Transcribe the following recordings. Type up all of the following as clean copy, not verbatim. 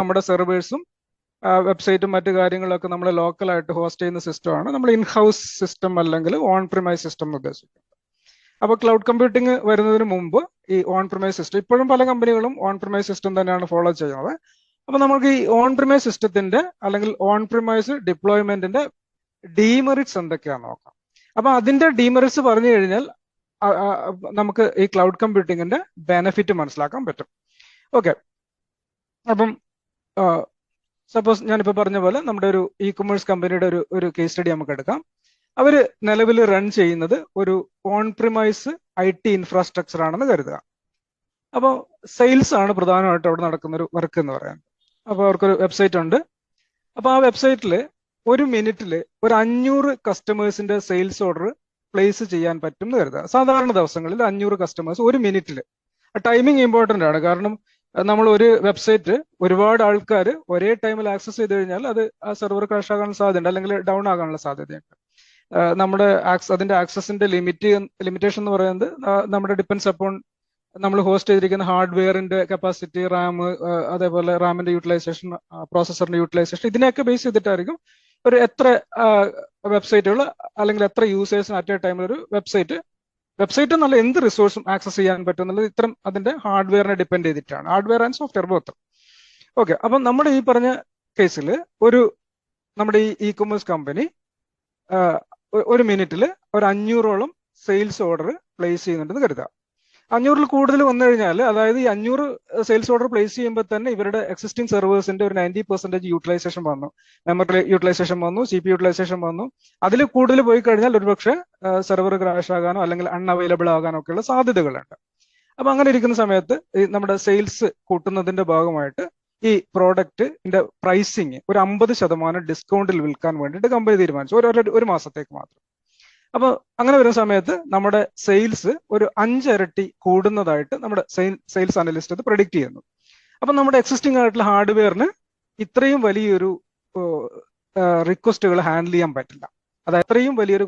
നമ്മുടെ സെർവേഴ്സും വെബ്സൈറ്റും മറ്റു കാര്യങ്ങളൊക്കെ നമ്മൾ ലോക്കലായിട്ട് ഹോസ്റ്റ് ചെയ്യുന്ന സിസ്റ്റമാണ് നമ്മൾ ഇൻഹൗസ് സിസ്റ്റം അല്ലെങ്കിൽ ഓൺ പ്രിമൈസ് സിസ്റ്റം എന്ന് ഉദ്ദേശിക്കുന്നത്. അപ്പോൾ ക്ലൗഡ് കമ്പ്യൂട്ടിംഗ് വരുന്നതിന് മുമ്പ് ഈ ഓൺ പ്രിമൈസ് സിസ്റ്റം, ഇപ്പോഴും പല കമ്പനികളും ഓൺ പ്രിമൈസ് സിസ്റ്റം തന്നെയാണ് ഫോളോ ചെയ്യുന്നത്. അപ്പൊ നമുക്ക് ഈ ഓൺ പ്രിമൈസ് സിസ്റ്റത്തിന്റെ അല്ലെങ്കിൽ ഓൺ പ്രിമൈസ് ഡിപ്ലോയ്മെന്റിന്റെ ഡീമെറിറ്റ്സ് എന്തൊക്കെയാണെന്ന് നോക്കാം. അപ്പൊ അതിന്റെ ഡീമെറിറ്റ്സ് പറഞ്ഞു കഴിഞ്ഞാൽ നമുക്ക് ഈ ക്ലൗഡ് കമ്പ്യൂട്ടിങ്ങിന്റെ ബെനിഫിറ്റ് മനസ്സിലാക്കാൻ പറ്റും. ഓക്കെ, അപ്പം സപ്പോസ് ഞാനിപ്പോൾ പറഞ്ഞ പോലെ നമ്മുടെ ഒരു ഇ കൊമേഴ്സ് കമ്പനിയുടെ ഒരു കേസ് സ്റ്റഡി നമുക്ക് എടുക്കാം. അവര് നിലവിൽ റൺ ചെയ്യുന്നത് ഒരു ഓൺ പ്രിമൈസ് IT ഇൻഫ്രാസ്ട്രക്ചർ ആണെന്ന് കരുതുക. അപ്പോൾ സെയിൽസ് ആണ് പ്രധാനമായിട്ട് അവിടെ നടക്കുന്ന ഒരു വർക്ക് എന്ന് പറയുന്നത്. അപ്പോൾ അവർക്കൊരു വെബ്സൈറ്റ് ഉണ്ട്. അപ്പോൾ ആ വെബ്സൈറ്റിൽ ഒരു മിനിറ്റിൽ ഒരു 500 കസ്റ്റമേഴ്സിന്റെ സെയിൽസ് ഓർഡർ പ്ലേസ് ചെയ്യാൻ പറ്റും എന്ന് കരുതുക. സാധാരണ ദിവസങ്ങളിൽ 500 കസ്റ്റമേഴ്സ് ഒരു മിനിറ്റിൽ. ടൈമിംഗ് ഇമ്പോർട്ടൻ്റ് ആണ്. കാരണം നമ്മൾ ഒരു വെബ്സൈറ്റ് ഒരുപാട് ആൾക്കാർ ഒരേ ടൈമിൽ ആക്സസ് ചെയ്ത് കഴിഞ്ഞാൽ അത് ആ സെർവർ ക്രാഷ് ആകാനുള്ള സാധ്യതയുണ്ട്, അല്ലെങ്കിൽ ഡൗൺ ആകാനുള്ള സാധ്യതയുണ്ട്. നമ്മുടെ അതിന്റെ ആക്സസിന്റെ ലിമിറ്റേഷൻ എന്ന് പറയുന്നത് നമ്മുടെ ഡിപ്പെൻസ് അപ്പോൺ നമ്മൾ ഹോസ്റ്റ് ചെയ്തിരിക്കുന്ന ഹാർഡ്വെയറിന്റെ കപ്പാസിറ്റി, റാം, അതേപോലെ റാമിന്റെ യൂട്ടിലൈസേഷൻ, പ്രോസസറിന്റെ യൂട്ടിലൈസേഷൻ, ഇതിനെയൊക്കെ ബേസ് ചെയ്തിട്ടായിരിക്കും ഒരു എത്ര വെബ്സൈറ്റുകൾ അല്ലെങ്കിൽ എത്ര യൂസേഴ്സിന് അറ്റ് എ ടൈമിൽ ഒരു വെബ്സൈറ്റ് നല്ല എന്ത് റിസോഴ്സും ആക്സസ് ചെയ്യാൻ പറ്റും എന്നുള്ളത് ഇത്തരം അതിന്റെ ഹാർഡ്വെയറിനെ ഡിപ്പെൻഡ് ചെയ്തിട്ടാണ്. Hardware and software both. Okay, അപ്പം നമ്മുടെ ഈ പറഞ്ഞ കേസിൽ നമ്മുടെ ഈ ഇ കൊമേഴ്സ് കമ്പനി ഒരു മിനിറ്റിൽ ഒരു 500ഓളം സെയിൽസ് ഓർഡർ പ്ലേസ് ചെയ്യുന്നുണ്ടെന്ന് കരുതുക. 500ൽ കൂടുതൽ വന്നു കഴിഞ്ഞാൽ, അതായത് ഈ 500 സെയിൽസ് ഓർഡർ പ്ലേസ് ചെയ്യുമ്പോൾ തന്നെ ഇവരുടെ എക്സിസ്റ്റിംഗ് സെർവേഴ്സിന്റെ ഒരു 90% യൂട്ടിലൈസേഷൻ വന്നു, മെമ്മറി യൂട്ടിലൈസേഷൻ വന്നു, CPU യൂട്ടിലൈസേഷൻ വന്നു. അതിൽ കൂടുതൽ പോയി കഴിഞ്ഞാൽ ഒരുപക്ഷെ സെർവർ ക്രാഷ് ആകാനോ അല്ലെങ്കിൽ അൺഅവൈലബിൾ ആകാനോ ഒക്കെയുള്ള സാധ്യതകളുണ്ട്. അപ്പൊ അങ്ങനെ ഇരിക്കുന്ന സമയത്ത് ഈ നമ്മുടെ സെയിൽസ് കൂട്ടുന്നതിന്റെ ഭാഗമായിട്ട് ഈ പ്രോഡക്റ്റിന്റെ പ്രൈസിങ് ഒരു 50% ഡിസ്കൗണ്ടിൽ വിൽക്കാൻ വേണ്ടിയിട്ട് കമ്പനി തീരുമാനിച്ചു, ഒരു മാസത്തേക്ക് മാത്രം. അപ്പൊ അങ്ങനെ വരുന്ന സമയത്ത് നമ്മുടെ സെയിൽസ് ഒരു 5 ഇരട്ടി കൂടുന്നതായിട്ട് നമ്മുടെ സെയിൽസ് അനലിസ്റ്റ് അത് പ്രഡിക്റ്റ് ചെയ്യുന്നു. അപ്പൊ നമ്മുടെ എക്സിസ്റ്റിംഗ് ആയിട്ടുള്ള ഹാർഡ്വെയറിന് ഇത്രയും വലിയൊരു റിക്വസ്റ്റുകൾ ഹാൻഡിൽ ചെയ്യാൻ പറ്റില്ല. അതായത് ഇത്രയും വലിയൊരു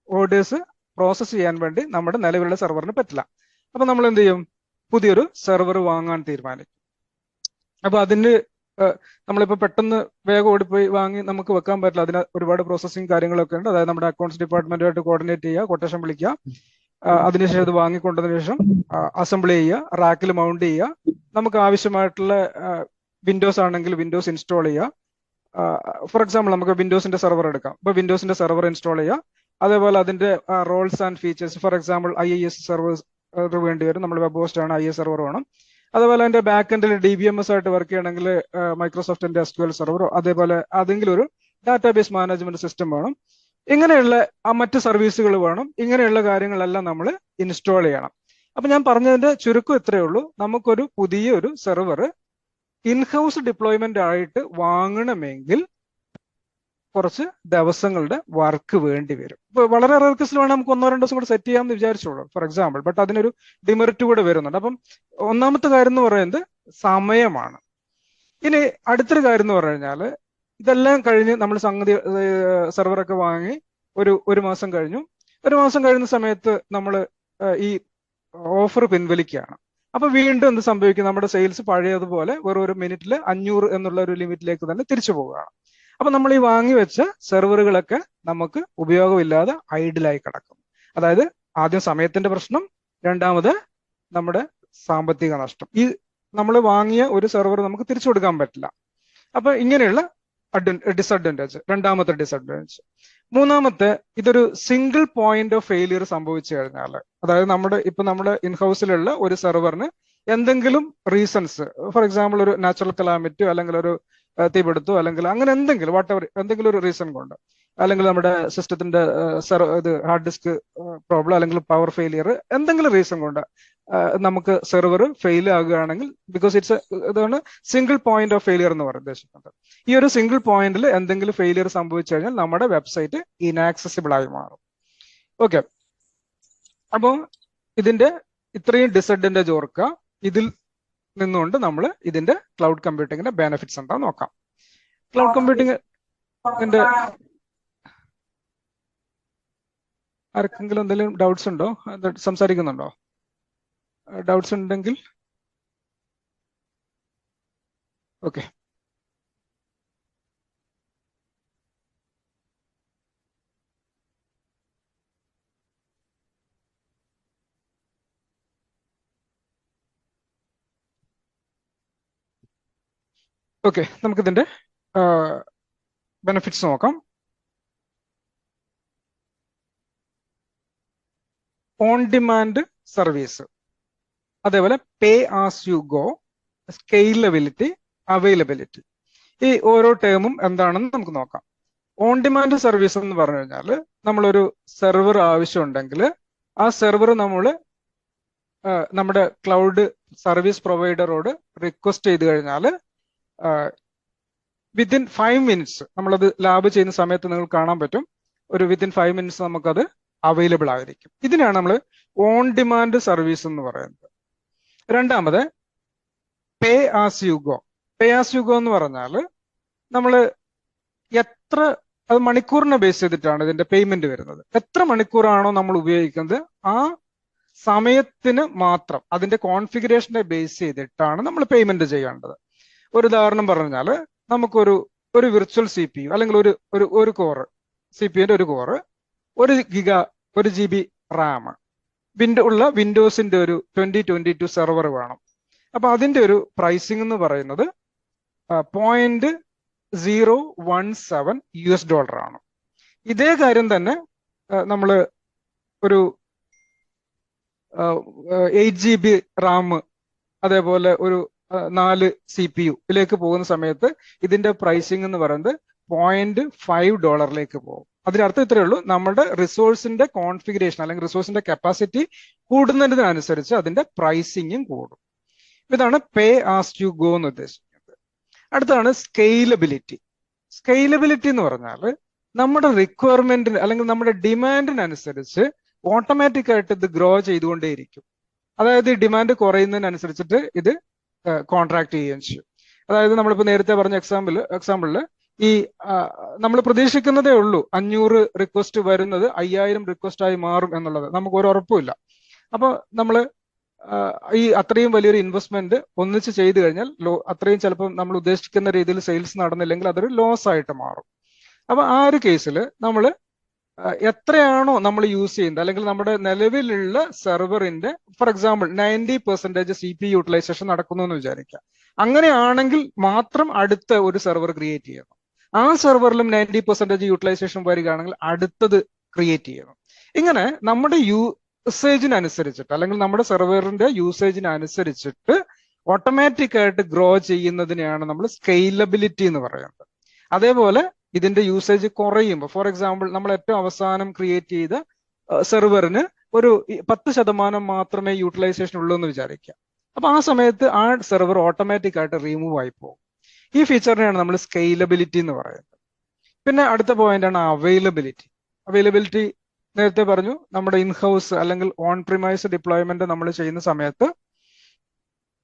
ഓർഡേഴ്സ് പ്രോസസ് ചെയ്യാൻ വേണ്ടി നമ്മുടെ നിലവിലുള്ള സെർവറിന് പറ്റില്ല. അപ്പൊ നമ്മൾ എന്ത് ചെയ്യും? പുതിയൊരു സെർവർ വാങ്ങാൻ തീരുമാനിക്കും. അപ്പൊ അതിന് നമ്മളിപ്പോൾ പെട്ടെന്ന് വേഗം ഓടിപ്പോയി വാങ്ങി നമുക്ക് വെക്കാൻ പറ്റില്ല. അതിന് ഒരുപാട് പ്രോസസ്സിങ് കാര്യങ്ങളൊക്കെ ഉണ്ട്. അതായത് നമ്മുടെ അക്കൗണ്ട്സ് ഡിപ്പാർട്ട്മെന്റുമായിട്ട് കോർഡിനേറ്റ് ചെയ്യുക, കൊട്ടേഷൻ വിളിക്കുക, അതിനുശേഷം അത് വാങ്ങിക്കൊണ്ടതിന് ശേഷം അസംബിൾ ചെയ്യുക, റാക്കിൽ മൗണ്ട് ചെയ്യുക, നമുക്ക് ആവശ്യമായിട്ടുള്ള വിൻഡോസ് ആണെങ്കിൽ വിൻഡോസ് ഇൻസ്റ്റാൾ ചെയ്യുക. ഫോർ എക്സാമ്പിൾ നമുക്ക് വിൻഡോസിന്റെ സെർവർ എടുക്കാം. ഇപ്പൊ വിൻഡോസിന്റെ സെർവർ ഇൻസ്റ്റാൾ ചെയ്യുക, അതേപോലെ അതിന്റെ roles and features, for example IIS servers വേണ്ടി വരും. നമ്മൾ വെബ് ഹോസ്റ്റ് ആണ്, IIS സെർവർ വേണം. അതേപോലെ അതിന്റെ ബാക്ക് എൻഡിൽ DBMS ആയിട്ട് വർക്ക് ചെയ്യണമെങ്കിൽ മൈക്രോസോഫ്റ്റിന്റെ SQL സെർവറോ അതേപോലെ അതെങ്കിലും ഒരു ഡാറ്റാബേസ് മാനേജ്മെന്റ് സിസ്റ്റം വേണം. ഇങ്ങനെയുള്ള മറ്റ് സർവീസുകൾ വേണം. ഇങ്ങനെയുള്ള കാര്യങ്ങളെല്ലാം നമ്മൾ ഇൻസ്റ്റാൾ ചെയ്യണം. അപ്പൊ ഞാൻ പറഞ്ഞതിന്റെ ചുരുക്കം ഇത്രയേ ഉള്ളൂ. നമുക്കൊരു പുതിയൊരു സെർവർ ഇൻഹൗസ് ഡിപ്ലോയ്മെന്റ് ആയിട്ട് വാങ്ങണമെങ്കിൽ കുറച്ച് ദിവസങ്ങളുടെ വർക്ക് വേണ്ടി വരും. ഇപ്പൊ വളരെ റെയർ കേസിൽ വേണം നമുക്ക് 1-2 ദിവസം കൂടെ സെറ്റ് ചെയ്യാമെന്ന് വിചാരിച്ചോളൂ, ഫോർ എക്സാമ്പിൾ. ബട്ട് അതിനൊരു ഡിമെറിറ്റ് കൂടെ വരുന്നുണ്ട്. അപ്പം ഒന്നാമത്തെ കാര്യം എന്ന് പറയുന്നത് സമയമാണ്. ഇനി അടുത്തൊരു കാര്യം എന്ന് പറഞ്ഞു കഴിഞ്ഞാൽ, ഇതെല്ലാം കഴിഞ്ഞ് നമ്മൾ സംഗതി സെർവറൊക്കെ വാങ്ങി ഒരു മാസം കഴിഞ്ഞു. ഒരു മാസം കഴിയുന്ന സമയത്ത് നമ്മൾ ഈ ഓഫർ പിൻവലിക്കുകയാണ്. അപ്പൊ വീണ്ടും എന്ത് സംഭവിക്കും? നമ്മുടെ സെയിൽസ് പഴയതുപോലെ വെറും ഒരു മിനിറ്റിൽ 500 എന്നുള്ള ഒരു ലിമിറ്റിലേക്ക് തന്നെ തിരിച്ചു പോവുകയാണ്. അപ്പൊ നമ്മൾ ഈ വാങ്ങി വെച്ച സെർവറുകളൊക്കെ നമുക്ക് ഉപയോഗമില്ലാതെ ഐഡിലായി കിടക്കും. അതായത് ആദ്യം സമയത്തിന്റെ പ്രശ്നം, രണ്ടാമത് നമ്മുടെ സാമ്പത്തിക നഷ്ടം. ഈ നമ്മൾ വാങ്ങിയ ഒരു സെർവർ നമുക്ക് തിരിച്ചു കൊടുക്കാൻ പറ്റില്ല. അപ്പൊ ഇങ്ങനെയുള്ള ഡിസഡ്വാൻറ്റേജ്, രണ്ടാമത്തെ ഡിസഡ്വാൻറ്റേജ്. മൂന്നാമത്തെ, ഇതൊരു സിംഗിൾ പോയിന്റ് ഓഫ് ഫെയിലിയർ സംഭവിച്ചു കഴിഞ്ഞാൽ, അതായത് നമ്മുടെ ഇൻഹൗസിലുള്ള ഒരു സെർവറിന് എന്തെങ്കിലും റീസൺസ്, ഫോർ എക്സാമ്പിൾ ഒരു നാച്ചുറൽ കലാമിറ്റി, അല്ലെങ്കിൽ ഒരു തീപിടുത്തോ, അല്ലെങ്കിൽ അങ്ങനെ എന്തെങ്കിലും ഒരു റീസൺ കൊണ്ട്, അല്ലെങ്കിൽ നമ്മുടെ സിസ്റ്റത്തിന്റെ ഹാർഡ് ഡിസ്ക് പ്രോബ്ലം, അല്ലെങ്കിൽ പവർ ഫെയിലിയർ, എന്തെങ്കിലും റീസൺ കൊണ്ട് നമുക്ക് സെർവർ ഫെയിൽ ആകുകയാണെങ്കിൽ, ബിക്കോസ് ഇതാണ് സിംഗിൾ പോയിന്റ് ഓഫ് ഫെയിലിയർ എന്ന് പറയുന്നത് ഉദ്ദേശിക്കുന്നത്. ഈ ഒരു സിംഗിൾ പോയിന്റിൽ എന്തെങ്കിലും ഫെയിലിയർ സംഭവിച്ചു കഴിഞ്ഞാൽ നമ്മുടെ വെബ്സൈറ്റ് ഇനാക്സസിബിൾ ആയി മാറും. ഓക്കെ, അപ്പോൾ ഇതിന്റെ ഇത്രയും ഡിസഡ്വാൻറ്റേജ് ഓർക്കുക. ഇതിൽ നിന്നുകൊണ്ട് നമ്മൾ ഇതിന്റെ ക്ലൗഡ് കമ്പ്യൂട്ടിങ്ങിന്റെ ബെനിഫിറ്റ്സ് എന്താണെന്ന് നോക്കാം. ക്ലൗഡ് കമ്പ്യൂട്ടിങ്ങിന്റെ ആർക്കെങ്കിലും എന്തെങ്കിലും ഡൗട്ട്സ് ഉണ്ടോ? സംസാരിക്കുന്നുണ്ടോ? ഡൗട്ട്സ് ഉണ്ടെങ്കിൽ ഓക്കെ. ഓക്കെ, നമുക്കിതിന്റെ ബെനിഫിറ്റ്സ് നോക്കാം. ഓൺ ഡിമാൻഡ് സർവീസ്, അതേപോലെ പേ as you go, scalability, availability. ഈ ഓരോ ടേമും എന്താണെന്ന് നമുക്ക് നോക്കാം. ഓൺ ഡിമാൻഡ് സർവീസ് എന്ന് പറഞ്ഞു കഴിഞ്ഞാൽ നമ്മളൊരു സെർവർ ആവശ്യമുണ്ടെങ്കിൽ ആ സെർവർ നമ്മൾ നമ്മുടെ ക്ലൗഡ് സർവീസ് പ്രൊവൈഡറോട് റിക്വസ്റ്റ് ചെയ്ത് കഴിഞ്ഞാൽ വിത്തിൻ 5 മിനിറ്റ്സ്, നമ്മളത് ലാബ് ചെയ്യുന്ന സമയത്ത് നിങ്ങൾക്ക് കാണാൻ പറ്റും, ഒരു വിത്തിൻ 5 മിനിറ്റ്സ് നമുക്കത് അവൈലബിൾ ആയിരിക്കും. ഇതിനാണ് നമ്മൾ ഓൺ ഡിമാൻഡ് സർവീസ് എന്ന് പറയുന്നത്. രണ്ടാമത് പേ as you go. Pay as you go എന്ന് പറഞ്ഞാൽ നമ്മൾ എത്ര, അത് മണിക്കൂറിനെ ബേസ് ചെയ്തിട്ടാണ് ഇതിന്റെ പേയ്മെന്റ് വരുന്നത്. എത്ര മണിക്കൂറാണോ നമ്മൾ ഉപയോഗിക്കുന്നത് ആ സമയത്തിന് മാത്രം അതിന്റെ കോൺഫിഗറേഷനെ ബേസ് ചെയ്തിട്ടാണ് നമ്മൾ പേയ്മെന്റ് ചെയ്യേണ്ടത്. ഒരു ഉദാഹരണം പറഞ്ഞാൽ നമുക്കൊരു വിർച്വൽ CPU അല്ലെങ്കിൽ ഒരു കോറ്, CPUന്റെ ഒരു കോറ്, 1 GB റാം, വിൻഡോസിന്റെ ഒരു 2022 സെർവർ വേണം. അപ്പൊ അതിന്റെ ഒരു പ്രൈസിംഗ് എന്ന് പറയുന്നത് $0.017 ആണ്. ഇതേ കാര്യം തന്നെ നമ്മൾ ഒരു 8 GB റാം, അതേപോലെ ഒരു 4 CPU ഇതിലേക്ക് പോകുന്ന സമയത്ത് ഇതിന്റെ പ്രൈസിംഗ് എന്ന് പറയുന്നത് $0.5 പോകും. അതിനർത്ഥം ഇത്രയേ ഉള്ളൂ, നമ്മുടെ റിസോഴ്സിന്റെ കോൺഫിഗറേഷൻ അല്ലെങ്കിൽ റിസോഴ്സിന്റെ കപ്പാസിറ്റി കൂടുന്നതിനനുസരിച്ച് അതിന്റെ പ്രൈസിങ്ങും കൂടും. ഇതാണ് പേ ആസ് യു ഗോ എന്ന് ഉദ്ദേശിക്കുന്നത്. അടുത്താണ് സ്കെയിലബിലിറ്റി. സ്കെയിലബിലിറ്റി എന്ന് പറഞ്ഞാൽ നമ്മുടെ റിക്വയർമെന്റിന് അല്ലെങ്കിൽ നമ്മുടെ ഡിമാൻഡിനനുസരിച്ച് ഓട്ടോമാറ്റിക് ആയിട്ട് ഇത് ഗ്രോ ചെയ്തുകൊണ്ടേയിരിക്കും. അതായത് ഈ ഡിമാൻഡ് കുറയുന്നതിനനുസരിച്ചിട്ട് ഇത് കോൺട്രാക്ട് ചെയ്യുകയും ചെയ്യും. അതായത് നമ്മളിപ്പോൾ നേരത്തെ പറഞ്ഞ എക്സാമ്പിളിൽ ഈ നമ്മൾ പ്രതീക്ഷിക്കുന്നതേ ഉള്ളൂ 500 റിക്വസ്റ്റ് വരുന്നത് 5000 റിക്വസ്റ്റ് ആയി മാറും എന്നുള്ളത് നമുക്ക് ഒരു ഉറപ്പുമില്ല. അപ്പൊ നമ്മൾ ഈ അത്രയും വലിയൊരു ഇൻവെസ്റ്റ്മെന്റ് ഒന്നിച്ച് ചെയ്തു കഴിഞ്ഞാൽ അത്രയും ചിലപ്പോൾ നമ്മൾ ഉദ്ദേശിക്കുന്ന രീതിയിൽ സെയിൽസ് നടന്നില്ലെങ്കിൽ അതൊരു ലോസ് ആയിട്ട് മാറും. അപ്പൊ ആ ഒരു കേസിൽ നമ്മൾ എത്രയാണോ നമ്മൾ യൂസ് ചെയ്യുന്നത് അല്ലെങ്കിൽ നമ്മുടെ നിലവിലുള്ള സെർവറിന്റെ ഫോർ എക്സാമ്പിൾ 90% CPU യൂട്ടിലൈസേഷൻ നടക്കുന്നു എന്ന് വിചാരിക്കാം. അങ്ങനെയാണെങ്കിൽ മാത്രം അടുത്ത ഒരു സെർവർ ക്രിയേറ്റ് ചെയ്യണം. ആ സെർവറിലും 90% യൂട്ടിലൈസേഷൻ വരികയാണെങ്കിൽ അടുത്തത് ക്രിയേറ്റ് ചെയ്യണം. ഇങ്ങനെ നമ്മുടെ യൂസേജിനനുസരിച്ചിട്ട് അല്ലെങ്കിൽ നമ്മുടെ സെർവറിന്റെ യൂസേജിനനുസരിച്ചിട്ട് ഓട്ടോമാറ്റിക് ആയിട്ട് ഗ്രോ ചെയ്യുന്നതിനെയാണ് നമ്മൾ സ്കെയിലബിലിറ്റി എന്ന് പറയുന്നത്. അതേപോലെ ഇതിന്റെ യൂസേജ് കുറയുമ്പോൾ, ഫോർ എക്സാമ്പിൾ നമ്മൾ ഏറ്റവും അവസാനം ക്രിയേറ്റ് ചെയ്ത സെർവറിന് ഒരു 10% മാത്രമേ യൂട്ടിലൈസേഷൻ ഉള്ളൂ എന്ന് വിചാരിക്കാം. അപ്പൊ ആ സമയത്ത് ആ സെർവർ ഓട്ടോമാറ്റിക് ആയിട്ട് റിമൂവ് ആയി പോകും. ഈ ഫീച്ചറിനെയാണ് നമ്മൾ സ്കെയിലബിലിറ്റി എന്ന് പറയുന്നത്. പിന്നെ അടുത്ത പോയിന്റ് ആണ് അവൈലബിലിറ്റി. അവൈലബിലിറ്റി നേരത്തെ പറഞ്ഞു, നമ്മുടെ ഇൻഹൗസ് അല്ലെങ്കിൽ ഓൺ പ്രിമൈസ് ഡിപ്ലോയ്മെന്റ് നമ്മൾ ചെയ്യുന്ന സമയത്ത്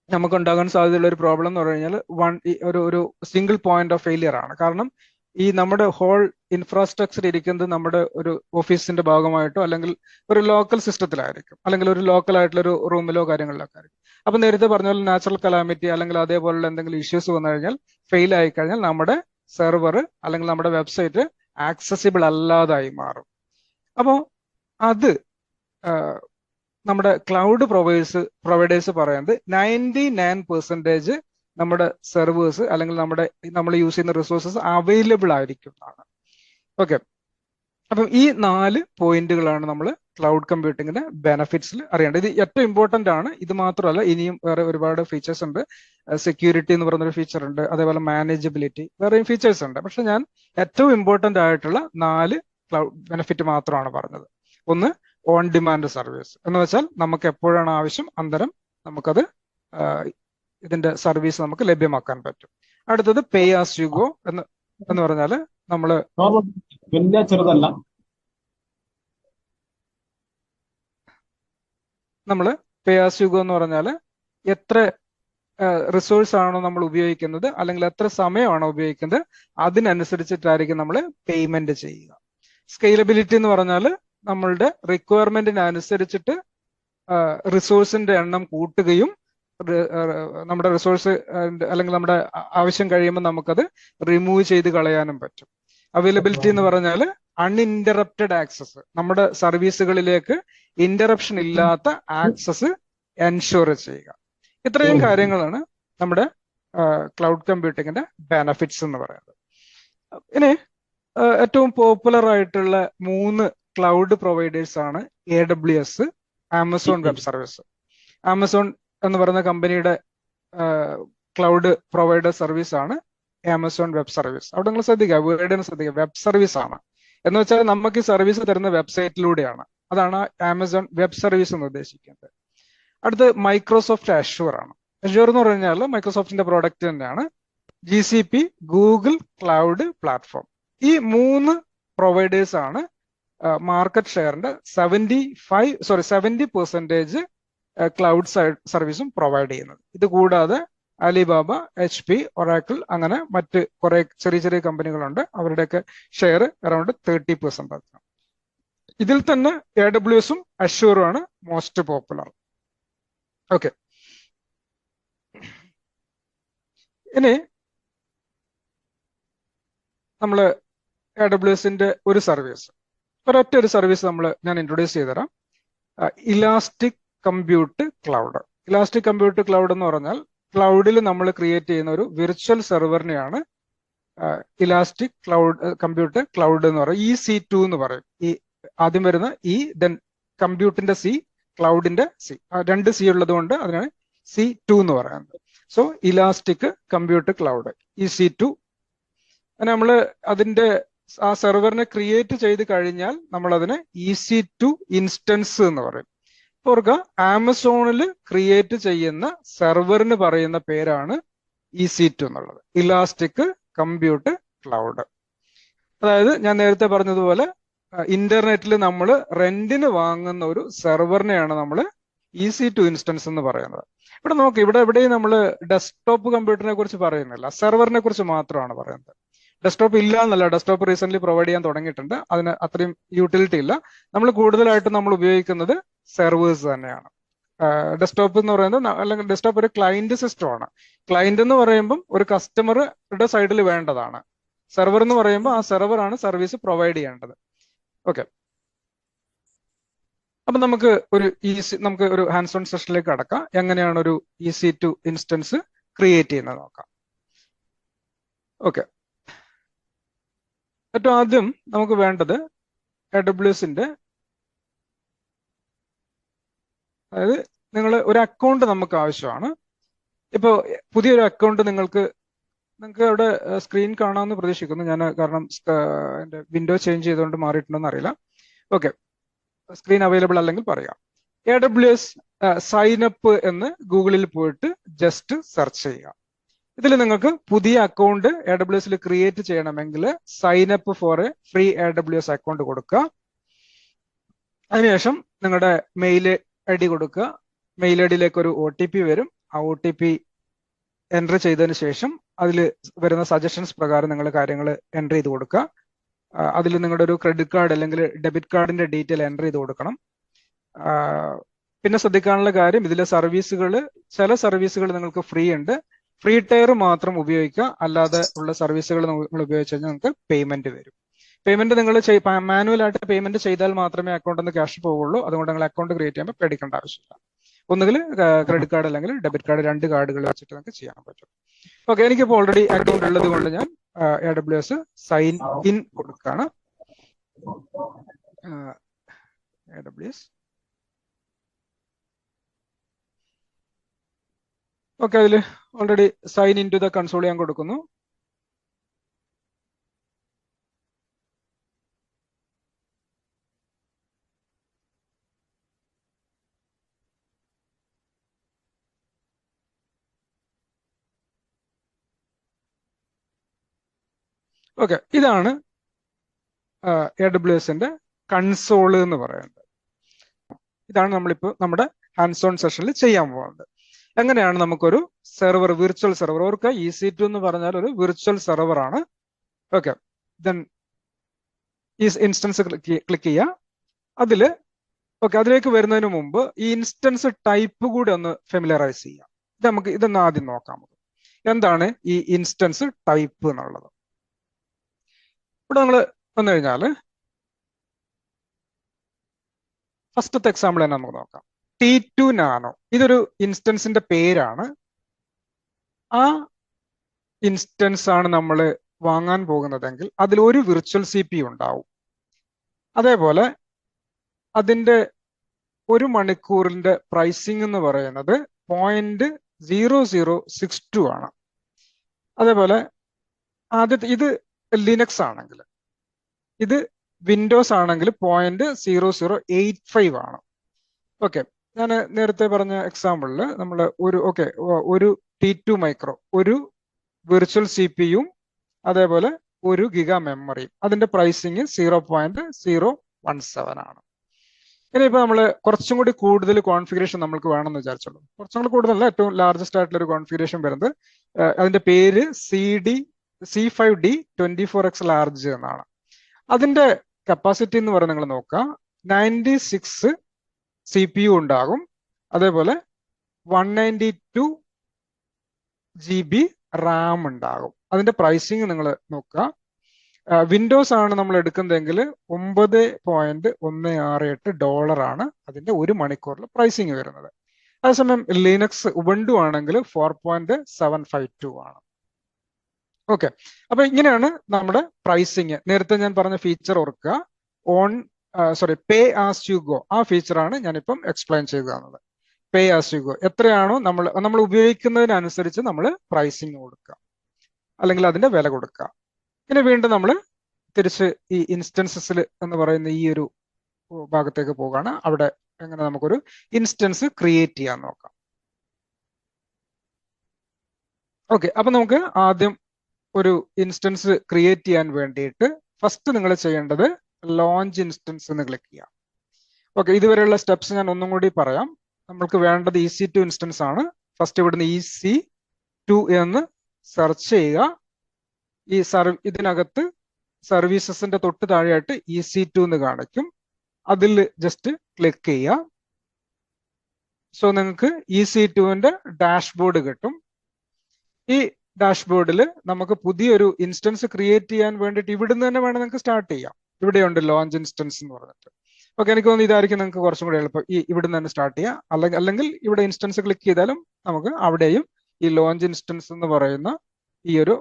നമുക്ക് ഉണ്ടാകാൻ സാധ്യതയുള്ള ഒരു പ്രോബ്ലം എന്ന് പറഞ്ഞു കഴിഞ്ഞാൽ ഒരു സിംഗിൾ പോയിന്റ് ഓഫ് ഫെയിലിയർ ആണ്. കാരണം ഈ നമ്മുടെ ഹോൾ ഇൻഫ്രാസ്ട്രക്ചർ ഇരിക്കുന്നത് നമ്മുടെ ഒരു ഓഫീസിന്റെ ഭാഗമായിട്ടോ അല്ലെങ്കിൽ ഒരു ലോക്കൽ സിസ്റ്റത്തിലായിരിക്കും, അല്ലെങ്കിൽ ഒരു ലോക്കൽ ആയിട്ടുള്ള ഒരു റൂമിലോ കാര്യങ്ങളിലൊക്കെ ആയിരിക്കും. അപ്പൊ നേരത്തെ പറഞ്ഞ പോലെ നാച്ചുറൽ കലാമിറ്റി അല്ലെങ്കിൽ അതേപോലുള്ള എന്തെങ്കിലും ഇഷ്യൂസ് വന്നു കഴിഞ്ഞാൽ, ഫെയിൽ ആയി കഴിഞ്ഞാൽ നമ്മുടെ സെർവർ അല്ലെങ്കിൽ നമ്മുടെ വെബ്സൈറ്റ് ആക്സസിബിൾ അല്ലാതായി മാറും. അപ്പോൾ അത് നമ്മുടെ ക്ലൗഡ് പ്രൊവൈഡേഴ്സ് പറയുന്നത് 99% നമ്മുടെ സെർവേഴ്സ് അല്ലെങ്കിൽ നമ്മൾ യൂസ് ചെയ്യുന്ന റിസോഴ്സസ് അവൈലബിൾ ആയിരിക്കും എന്നാണ്. ഓക്കെ, അപ്പം ഈ 4 പോയിന്റുകളാണ് നമ്മൾ ക്ലൗഡ് കമ്പ്യൂട്ടിങ്ങിന്റെ ബെനിഫിറ്റ്സിൽ അറിയേണ്ടത്. ഇത് ഏറ്റവും ഇമ്പോർട്ടന്റ് ആണ്. ഇത് മാത്രമല്ല, ഇനിയും വേറെ ഒരുപാട് ഫീച്ചേഴ്സ് ഉണ്ട്. സെക്യൂരിറ്റി എന്ന് പറയുന്നൊരു ഫീച്ചർ ഉണ്ട്, അതേപോലെ മാനേജബിലിറ്റി, വേറെയും ഫീച്ചേഴ്സ് ഉണ്ട്. പക്ഷെ ഞാൻ ഏറ്റവും ഇമ്പോർട്ടന്റ് ആയിട്ടുള്ള 4 ക്ലൗഡ് ബെനിഫിറ്റ് മാത്രമാണ് പറഞ്ഞത്. ഒന്ന്, ഓൺ ഡിമാൻഡ് സർവീസ് എന്ന് വെച്ചാൽ നമുക്ക് എപ്പോഴാണ് ആവശ്യം അന്നേരം നമുക്കത് ഇതിന്റെ സർവീസ് നമുക്ക് ലഭ്യമാക്കാൻ പറ്റും. അടുത്തത് പേ ആസ് യു ഗോ എന്ന് പറഞ്ഞാൽ നമ്മള് പേ ആസ് യു ഗോ എന്ന് പറഞ്ഞാൽ എത്ര റിസോഴ്സ് ആണോ നമ്മൾ ഉപയോഗിക്കുന്നത് അല്ലെങ്കിൽ എത്ര സമയമാണോ ഉപയോഗിക്കുന്നത് അതിനനുസരിച്ചിട്ടായിരിക്കും നമ്മൾ പേയ്മെന്റ് ചെയ്യുക. സ്കെയിലബിലിറ്റി എന്ന് പറഞ്ഞാൽ നമ്മളുടെ റിക്വയർമെന്റിനനുസരിച്ചിട്ട് റിസോഴ്സിന്റെ എണ്ണം കൂട്ടുകയും നമ്മുടെ റിസോഴ്സ് അല്ലെങ്കിൽ നമ്മുടെ ആവശ്യം കഴിയുമ്പോൾ നമുക്കത് റിമൂവ് ചെയ്ത് കളയാനും പറ്റും. അവൈലബിലിറ്റി എന്ന് പറഞ്ഞാൽ അൺഇന്ററപ്റ്റഡ് ആക്സസ്, നമ്മുടെ സർവീസുകളിലേക്ക് ഇന്ററപ്ഷൻ ഇല്ലാത്ത ആക്സസ് എൻഷുർ ചെയ്യുക. ഇത്രയും കാര്യങ്ങളാണ് നമ്മുടെ ക്ലൗഡ് കമ്പ്യൂട്ടിങ്ങിന്റെ ബെനഫിറ്റ്സ് എന്ന് പറയുന്നത്. ഇനി ഏറ്റവും പോപ്പുലർ ആയിട്ടുള്ള 3 ക്ലൗഡ് പ്രൊവൈഡേഴ്സ് ആണ് AWS, Amazon web service. Amazon എന്ന് പറയുന്ന കമ്പനിയുടെ ക്ലൗഡ് പ്രൊവൈഡർ സർവീസ് ആണ് ആമസോൺ വെബ് സർവീസ്. അവിടെ നിങ്ങൾ ശ്രദ്ധിക്കുക, വേർഡിന് ശ്രദ്ധിക്കുക, വെബ് സർവീസ് ആണ് എന്ന് വെച്ചാൽ നമുക്ക് ഈ സർവീസ് തരുന്ന വെബ്സൈറ്റിലൂടെയാണ്. അതാണ് ആമസോൺ വെബ് സർവീസ് എന്ന് ഉദ്ദേശിക്കുന്നത്. അടുത്ത് മൈക്രോസോഫ്റ്റ് അഷ്യൂർ ആണ്. അഷ്യൂർ എന്ന് പറഞ്ഞാൽ മൈക്രോസോഫ്റ്റിന്റെ പ്രോഡക്റ്റ് തന്നെയാണ്. GCP, Google cloud platform. ഈ 3 പ്രൊവൈഡേഴ്സ് ആണ് മാർക്കറ്റ് ഷെയറിന്റെ 70% ക്ലൗഡ് സർവീസും പ്രൊവൈഡ് ചെയ്യുന്നത്. ഇത് കൂടാതെ അലിബാബ, HP, ഒറാക്കിൾ അങ്ങനെ മറ്റ് കുറെ ചെറിയ ചെറിയ കമ്പനികളുണ്ട്. അവരുടെയൊക്കെ ഷെയർ അറൌണ്ട് 30%. ഇതിൽ തന്നെ AWSഉം അഷ്യൂറും ആണ് മോസ്റ്റ് പോപ്പുലർ. ഓക്കെ, ഇനി നമ്മൾ AWSന്റെ ഒരു സർവീസ്, ഒരൊറ്റ ഒരു സർവീസ് ഞാൻ ഇൻട്രൊഡ്യൂസ് ചെയ്തുതരാം. Elastic compute cloud. Elastic compute cloud എന്ന് പറഞ്ഞാൽ ക്ലൗഡിൽ നമ്മൾ ക്രിയേറ്റ് ചെയ്യുന്ന ഒരു വിർച്വൽ സെർവറിനെയാണ് ഇലാസ്റ്റിക് കമ്പ്യൂട്ട് ക്ലൗഡ് എന്ന് പറയും. EC2 എന്ന് പറയും. ഈ ആദ്യം വരുന്ന ദെൻ കമ്പ്യൂട്ടിന്റെ C, ക്ലൗഡിന്റെ C, 2 C ഉള്ളത് കൊണ്ട് അതിനാണ് C2 എന്ന് പറയുന്നത്. So elastic compute cloud EC2. നമ്മൾ അതിന്റെ ആ സെർവറിനെ ക്രിയേറ്റ് ചെയ്ത് കഴിഞ്ഞാൽ നമ്മൾ അതിനെ EC2 ഇൻസ്റ്റൻസ് എന്ന് പറയും. ഓർക്കുക, ആമസോണിൽ ക്രിയേറ്റ് ചെയ്യുന്ന സെർവറിന് പറയുന്ന പേരാണ് EC2 എന്നുള്ളത്, ഇലാസ്റ്റിക് കമ്പ്യൂട്ട് ക്ലൗഡ്. അതായത് ഞാൻ നേരത്തെ പറഞ്ഞതുപോലെ ഇന്റർനെറ്റിൽ നമ്മൾ റെന്റിന് വാങ്ങുന്ന ഒരു സെർവറിനെയാണ് നമ്മൾ EC2 ഇൻസ്റ്റൻസ് എന്ന് പറയുന്നത്. ഇവിടെ നോക്കി, ഇവിടെ എവിടെയും നമ്മൾ ഡെസ്ക്ടോപ്പ് കമ്പ്യൂട്ടറിനെ കുറിച്ച് പറയുന്നില്ല, സെർവറിനെ കുറിച്ച് മാത്രമാണ് പറയുന്നത്. ഡെസ്ക്ടോപ്പ് ഇല്ല എന്നല്ല, ഡെസ്ക്ടോപ്പ് റീസെന്റ് പ്രൊവൈഡ് ചെയ്യാൻ തുടങ്ങിയിട്ടുണ്ട്, അതിന് അത്രയും യൂട്ടിലിറ്റി ഇല്ല. നമ്മൾ കൂടുതലായിട്ടും നമ്മൾ ഉപയോഗിക്കുന്നത് സെർവേഴ്സ് തന്നെയാണ്. ഡെസ്ക്ടോപ്പ് എന്ന് പറയുന്നത്, അല്ലെങ്കിൽ ഡെസ്ക്ടോപ്പ് ഒരു ക്ലയന്റ് സിസ്റ്റം ആണ്. ക്ലയന്റ് എന്ന് പറയുമ്പം ഒരു കസ്റ്റമറുടെ സൈഡിൽ വേണ്ടതാണ്. സെർവർ എന്ന് പറയുമ്പോൾ ആ സെർവർ ആണ് സർവീസ് പ്രൊവൈഡ് ചെയ്യേണ്ടത്. ഓക്കെ, അപ്പൊ നമുക്ക് ഒരു ഹാൻഡ്സ് ഓൺ സെഷനിലേക്ക് കടക്കാം. എങ്ങനെയാണ് ഒരു EC2 ഇൻസ്റ്റൻസ് ക്രിയേറ്റ് ചെയ്യുന്നത് നോക്കാം. ഓക്കെ, ഏറ്റവും ആദ്യം നമുക്ക് വേണ്ടത് AWSന്റെ, അതായത് നിങ്ങൾ ഒരു അക്കൗണ്ട് നമുക്ക് ആവശ്യമാണ്. ഇപ്പോൾ പുതിയൊരു അക്കൗണ്ട് നിങ്ങൾക്ക് അവിടെ സ്ക്രീൻ കാണാമെന്ന് പ്രതീക്ഷിക്കുന്നു. ഞാൻ കാരണം എൻ്റെ വിൻഡോ ചേഞ്ച് ചെയ്തുകൊണ്ട് മാറിയിട്ടുണ്ടോന്ന് അറിയില്ല. ഓക്കെ, സ്ക്രീൻ അവൈലബിൾ അല്ലെങ്കിൽ പറയാം. AWS സൈനപ്പ് എന്ന് ഗൂഗിളിൽ പോയിട്ട് ജസ്റ്റ് സെർച്ച് ചെയ്യുക. ഇതിൽ നിങ്ങൾക്ക് പുതിയ അക്കൗണ്ട് AWSൽ ക്രിയേറ്റ് ചെയ്യണമെങ്കിൽ sign up for a free AWS account കൊടുക്കുക. അതിനുശേഷം നിങ്ങളുടെ മെയിൽ ID കൊടുക്കുക. മെയിൽ IDയിലേക്ക് ഒരു OTP വരും. ആ OTP എൻ്റർ ചെയ്തതിന് ശേഷം അതിൽ വരുന്ന സജഷൻസ് പ്രകാരം നിങ്ങൾ കാര്യങ്ങൾ എൻ്റർ ചെയ്ത് കൊടുക്കുക. അതിൽ നിങ്ങളുടെ ഒരു ക്രെഡിറ്റ് കാർഡ് അല്ലെങ്കിൽ ഡെബിറ്റ് കാർഡിന്റെ ഡീറ്റെയിൽ എൻ്റർ ചെയ്ത് കൊടുക്കണം. പിന്നെ ശ്രദ്ധിക്കാനുള്ള കാര്യം, ഇതിലെ സർവീസുകൾ, ചില സർവീസുകൾ നിങ്ങൾക്ക് ഫ്രീ ഉണ്ട്. ഫ്രീ ടയർ മാത്രം ഉപയോഗിക്കുക, അല്ലാതെ ഉള്ള സർവീസുകൾ നിങ്ങൾ ഉപയോഗിച്ച് കഴിഞ്ഞാൽ നിങ്ങൾക്ക് പേയ്മെന്റ് വരും. പേയ്മെന്റ് നിങ്ങൾ മാനുവലായിട്ട് പേയ്മെന്റ് ചെയ്താൽ മാത്രമേ അക്കൗണ്ടിൽ നിന്ന് ക്യാഷ് പോവുള്ളൂ. അതുകൊണ്ട് നിങ്ങൾ അക്കൗണ്ട് ക്രിയേറ്റ് ചെയ്യുമ്പോൾ പേടിക്കേണ്ട ആവശ്യമില്ല. ഒന്നുകിൽ ക്രെഡിറ്റ് കാർഡ് അല്ലെങ്കിൽ ഡെബിറ്റ് കാർഡ്, 2 കാർഡുകൾ വെച്ചിട്ട് നിങ്ങൾക്ക് ചെയ്യാൻ പറ്റും. ഓക്കെ, എനിക്കിപ്പോൾ ഓൾറെഡി അക്കൗണ്ട് ഉള്ളത് കൊണ്ട് ഞാൻ AWS സൈൻ ഇൻ കൊടുക്കുകയാണ്. AWS ഓക്കെ, അതിൽ already sign in to the console ഞാൻ കൊടുക്കുന്നു. ഓക്കെ, ഇതാണ് AWSന്റെ കൺസോൾ എന്ന് പറയുന്നത്. ഇതാണ് നമ്മളിപ്പോൾ നമ്മുടെ ഹാൻഡ്സ് ഓൺ സെഷനിൽ ചെയ്യാൻ പോകുന്നത്. എങ്ങനെയാണ് നമുക്കൊരു സെർവർ, വിർച്വൽ സെർവർ, ഓർക്കുക EC2 എന്ന് പറഞ്ഞാൽ ഒരു വിർച്വൽ സെർവർ ആണ്. ഓക്കെ, ദെൻ ഈ ഇൻസ്റ്റൻസ് ക്ലിക്ക് ചെയ്യുക. അതിലേക്ക് വരുന്നതിന് മുമ്പ് ഈ ഇൻസ്റ്റൻസ് ടൈപ്പ് കൂടി ഒന്ന് ഫെമിലറൈസ് ചെയ്യാം. ഇതൊന്ന് ആദ്യം നോക്കാം. എന്താണ് ഈ ഇൻസ്റ്റൻസ് ടൈപ്പ് എന്നുള്ളത്? ഇവിടെ നമ്മൾ വന്നു കഴിഞ്ഞാൽ ഫസ്റ്റത്തെ എക്സാമ്പിൾ തന്നെ നമുക്ക് നോക്കാം. T2 നാനോ ഇതൊരു ഇൻസ്റ്റൻസിന്റെ പേരാണ്. ആ ഇൻസ്റ്റൻസ് ആണ് നമ്മൾ വാങ്ങാൻ പോകുന്നതെങ്കിൽ അതിൽ ഒരു വിർച്വൽ CPU ഉണ്ടാവും. അതേപോലെ അതിന്റെ 1 മണിക്കൂറിന്റെ പ്രൈസിംഗ് എന്ന് പറയുന്നത് 0.0062 ആണ്. അതേപോലെ ആദ്യത്തെ ഇത് ലിനക്സ് ആണെങ്കിൽ, ഇത് വിൻഡോസ് ആണെങ്കിൽ 0.0085 ആണ്. ഓക്കെ, ഞാൻ നേരത്തെ പറഞ്ഞ എക്സാമ്പിളിൽ നമ്മൾ ഒരു T2 മൈക്രോ, ഒരു വിർച്വൽ CPU, അതേപോലെ 1 ഗിഗ മെമ്മറിയും, അതിന്റെ പ്രൈസിങ് 0.017 ആണ്. ഇനിയിപ്പോൾ നമ്മൾ കുറച്ചും കൂടി കൂടുതൽ കോൺഫിഗറേഷൻ നമുക്ക് വേണമെന്ന് വിചാരിച്ചോളൂ. കുറച്ചും കൂടി കൂടുതലല്ല, ഏറ്റവും ലാർജസ്റ്റ് ആയിട്ടുള്ള ഒരു കോൺഫിഗറേഷൻ വരുന്നത് അതിന്റെ പേര് C5D24X ലാർജ് എന്നാണ്. അതിന്റെ കപ്പാസിറ്റി എന്ന് പറയുന്നത് നിങ്ങൾ നോക്കുക, 96 CPU ഉണ്ടാകും. അതേപോലെ 192 GB റാം ഉണ്ടാകും. അതിന്റെ പ്രൈസിങ് നിങ്ങൾ നോക്കുക. വിൻഡോസ് ആണ് നമ്മൾ എടുക്കുന്നതെങ്കിൽ $9.168 ആണ് അതിന്റെ 1 മണിക്കൂറിൽ പ്രൈസിങ് വരുന്നത്. അതേസമയം ലിനക്സ് ഉബുണ്ടു ആണെങ്കിൽ 4.752 ആണ്. ഓക്കെ, അപ്പൊ ഇങ്ങനെയാണ് നമ്മുടെ പ്രൈസിങ്. നേരത്തെ ഞാൻ പറഞ്ഞ ഫീച്ചർ ഓർക്കുക, പേ ആസ് യു ഗോ. ആ ഫീച്ചറാണ് ഞാനിപ്പം എക്സ്പ്ലെയിൻ ചെയ്തു തന്നത്. പേ ആസ് യു ഗോ, എത്രയാണോ നമ്മൾ ഉപയോഗിക്കുന്നതിനനുസരിച്ച് നമ്മൾ പ്രൈസിങ് കൊടുക്കുക, അല്ലെങ്കിൽ അതിന്റെ വില കൊടുക്കുക. ഇനി വീണ്ടും നമ്മൾ തിരിച്ച് ഈ ഇൻസ്റ്റൻസസിൽ എന്ന് പറയുന്ന ഈ ഒരു ഭാഗത്തേക്ക് പോവുകയാണ്. അവിടെ എങ്ങനെ നമുക്കൊരു ഇൻസ്റ്റൻസ് ക്രിയേറ്റ് ചെയ്യാൻ നോക്കാം. ഓക്കെ, അപ്പൊ നമുക്ക് ആദ്യം ഒരു ഇൻസ്റ്റൻസ് ക്രിയേറ്റ് ചെയ്യാൻ വേണ്ടിയിട്ട് ഫസ്റ്റ് നിങ്ങൾ ചെയ്യേണ്ടത് ലോഞ്ച് ഇൻസ്റ്റൻസ് എന്ന് ക്ലിക്ക് ചെയ്യാം. ഓക്കെ, ഇതുവരെയുള്ള സ്റ്റെപ്സ് ഞാൻ ഒന്നും കൂടി പറയാം. നമ്മൾക്ക് വേണ്ടത് EC2 ഇൻസ്റ്റൻസ് ആണ്. ഫസ്റ്റ് ഇവിടുന്ന് EC2 എന്ന് സെർച്ച് ചെയ്യുക. ഇതിനകത്ത് സർവീസസിന്റെ തൊട്ട് താഴെയായിട്ട് EC2 എന്ന് കാണിക്കും. അതിൽ ജസ്റ്റ് ക്ലിക്ക് ചെയ്യുക. സോ നിങ്ങൾക്ക് EC2ന്റെ ഡാഷ്ബോർഡ് കിട്ടും. ഈ ഡാഷ്ബോർഡിൽ നമുക്ക് പുതിയൊരു ഇൻസ്റ്റൻസ് ക്രിയേറ്റ് ചെയ്യാൻ വേണ്ടിയിട്ട് ഇവിടുന്ന് തന്നെ വേണം നിങ്ങൾക്ക് സ്റ്റാർട്ട് ചെയ്യാം. ഇവിടെയുണ്ട് ലോഞ്ച് ഇൻസ്റ്റൻസ് എന്ന് പറഞ്ഞിട്ട്. ഓക്കെ, എനിക്ക് തോന്നുന്നു ഇതായിരിക്കും നിങ്ങൾക്ക് കുറച്ചും കൂടി എളുപ്പം. ഇവിടുന്ന് തന്നെ സ്റ്റാർട്ട് ചെയ്യാം. അല്ലെങ്കിൽ ഇവിടെ ഇൻസ്റ്റൻസ് ക്ലിക്ക് ചെയ്താലും നമുക്ക് അവിടെയും ഈ ലോഞ്ച് ഇൻസ്റ്റൻസ് എന്ന് പറയുന്ന ഈ ഒരു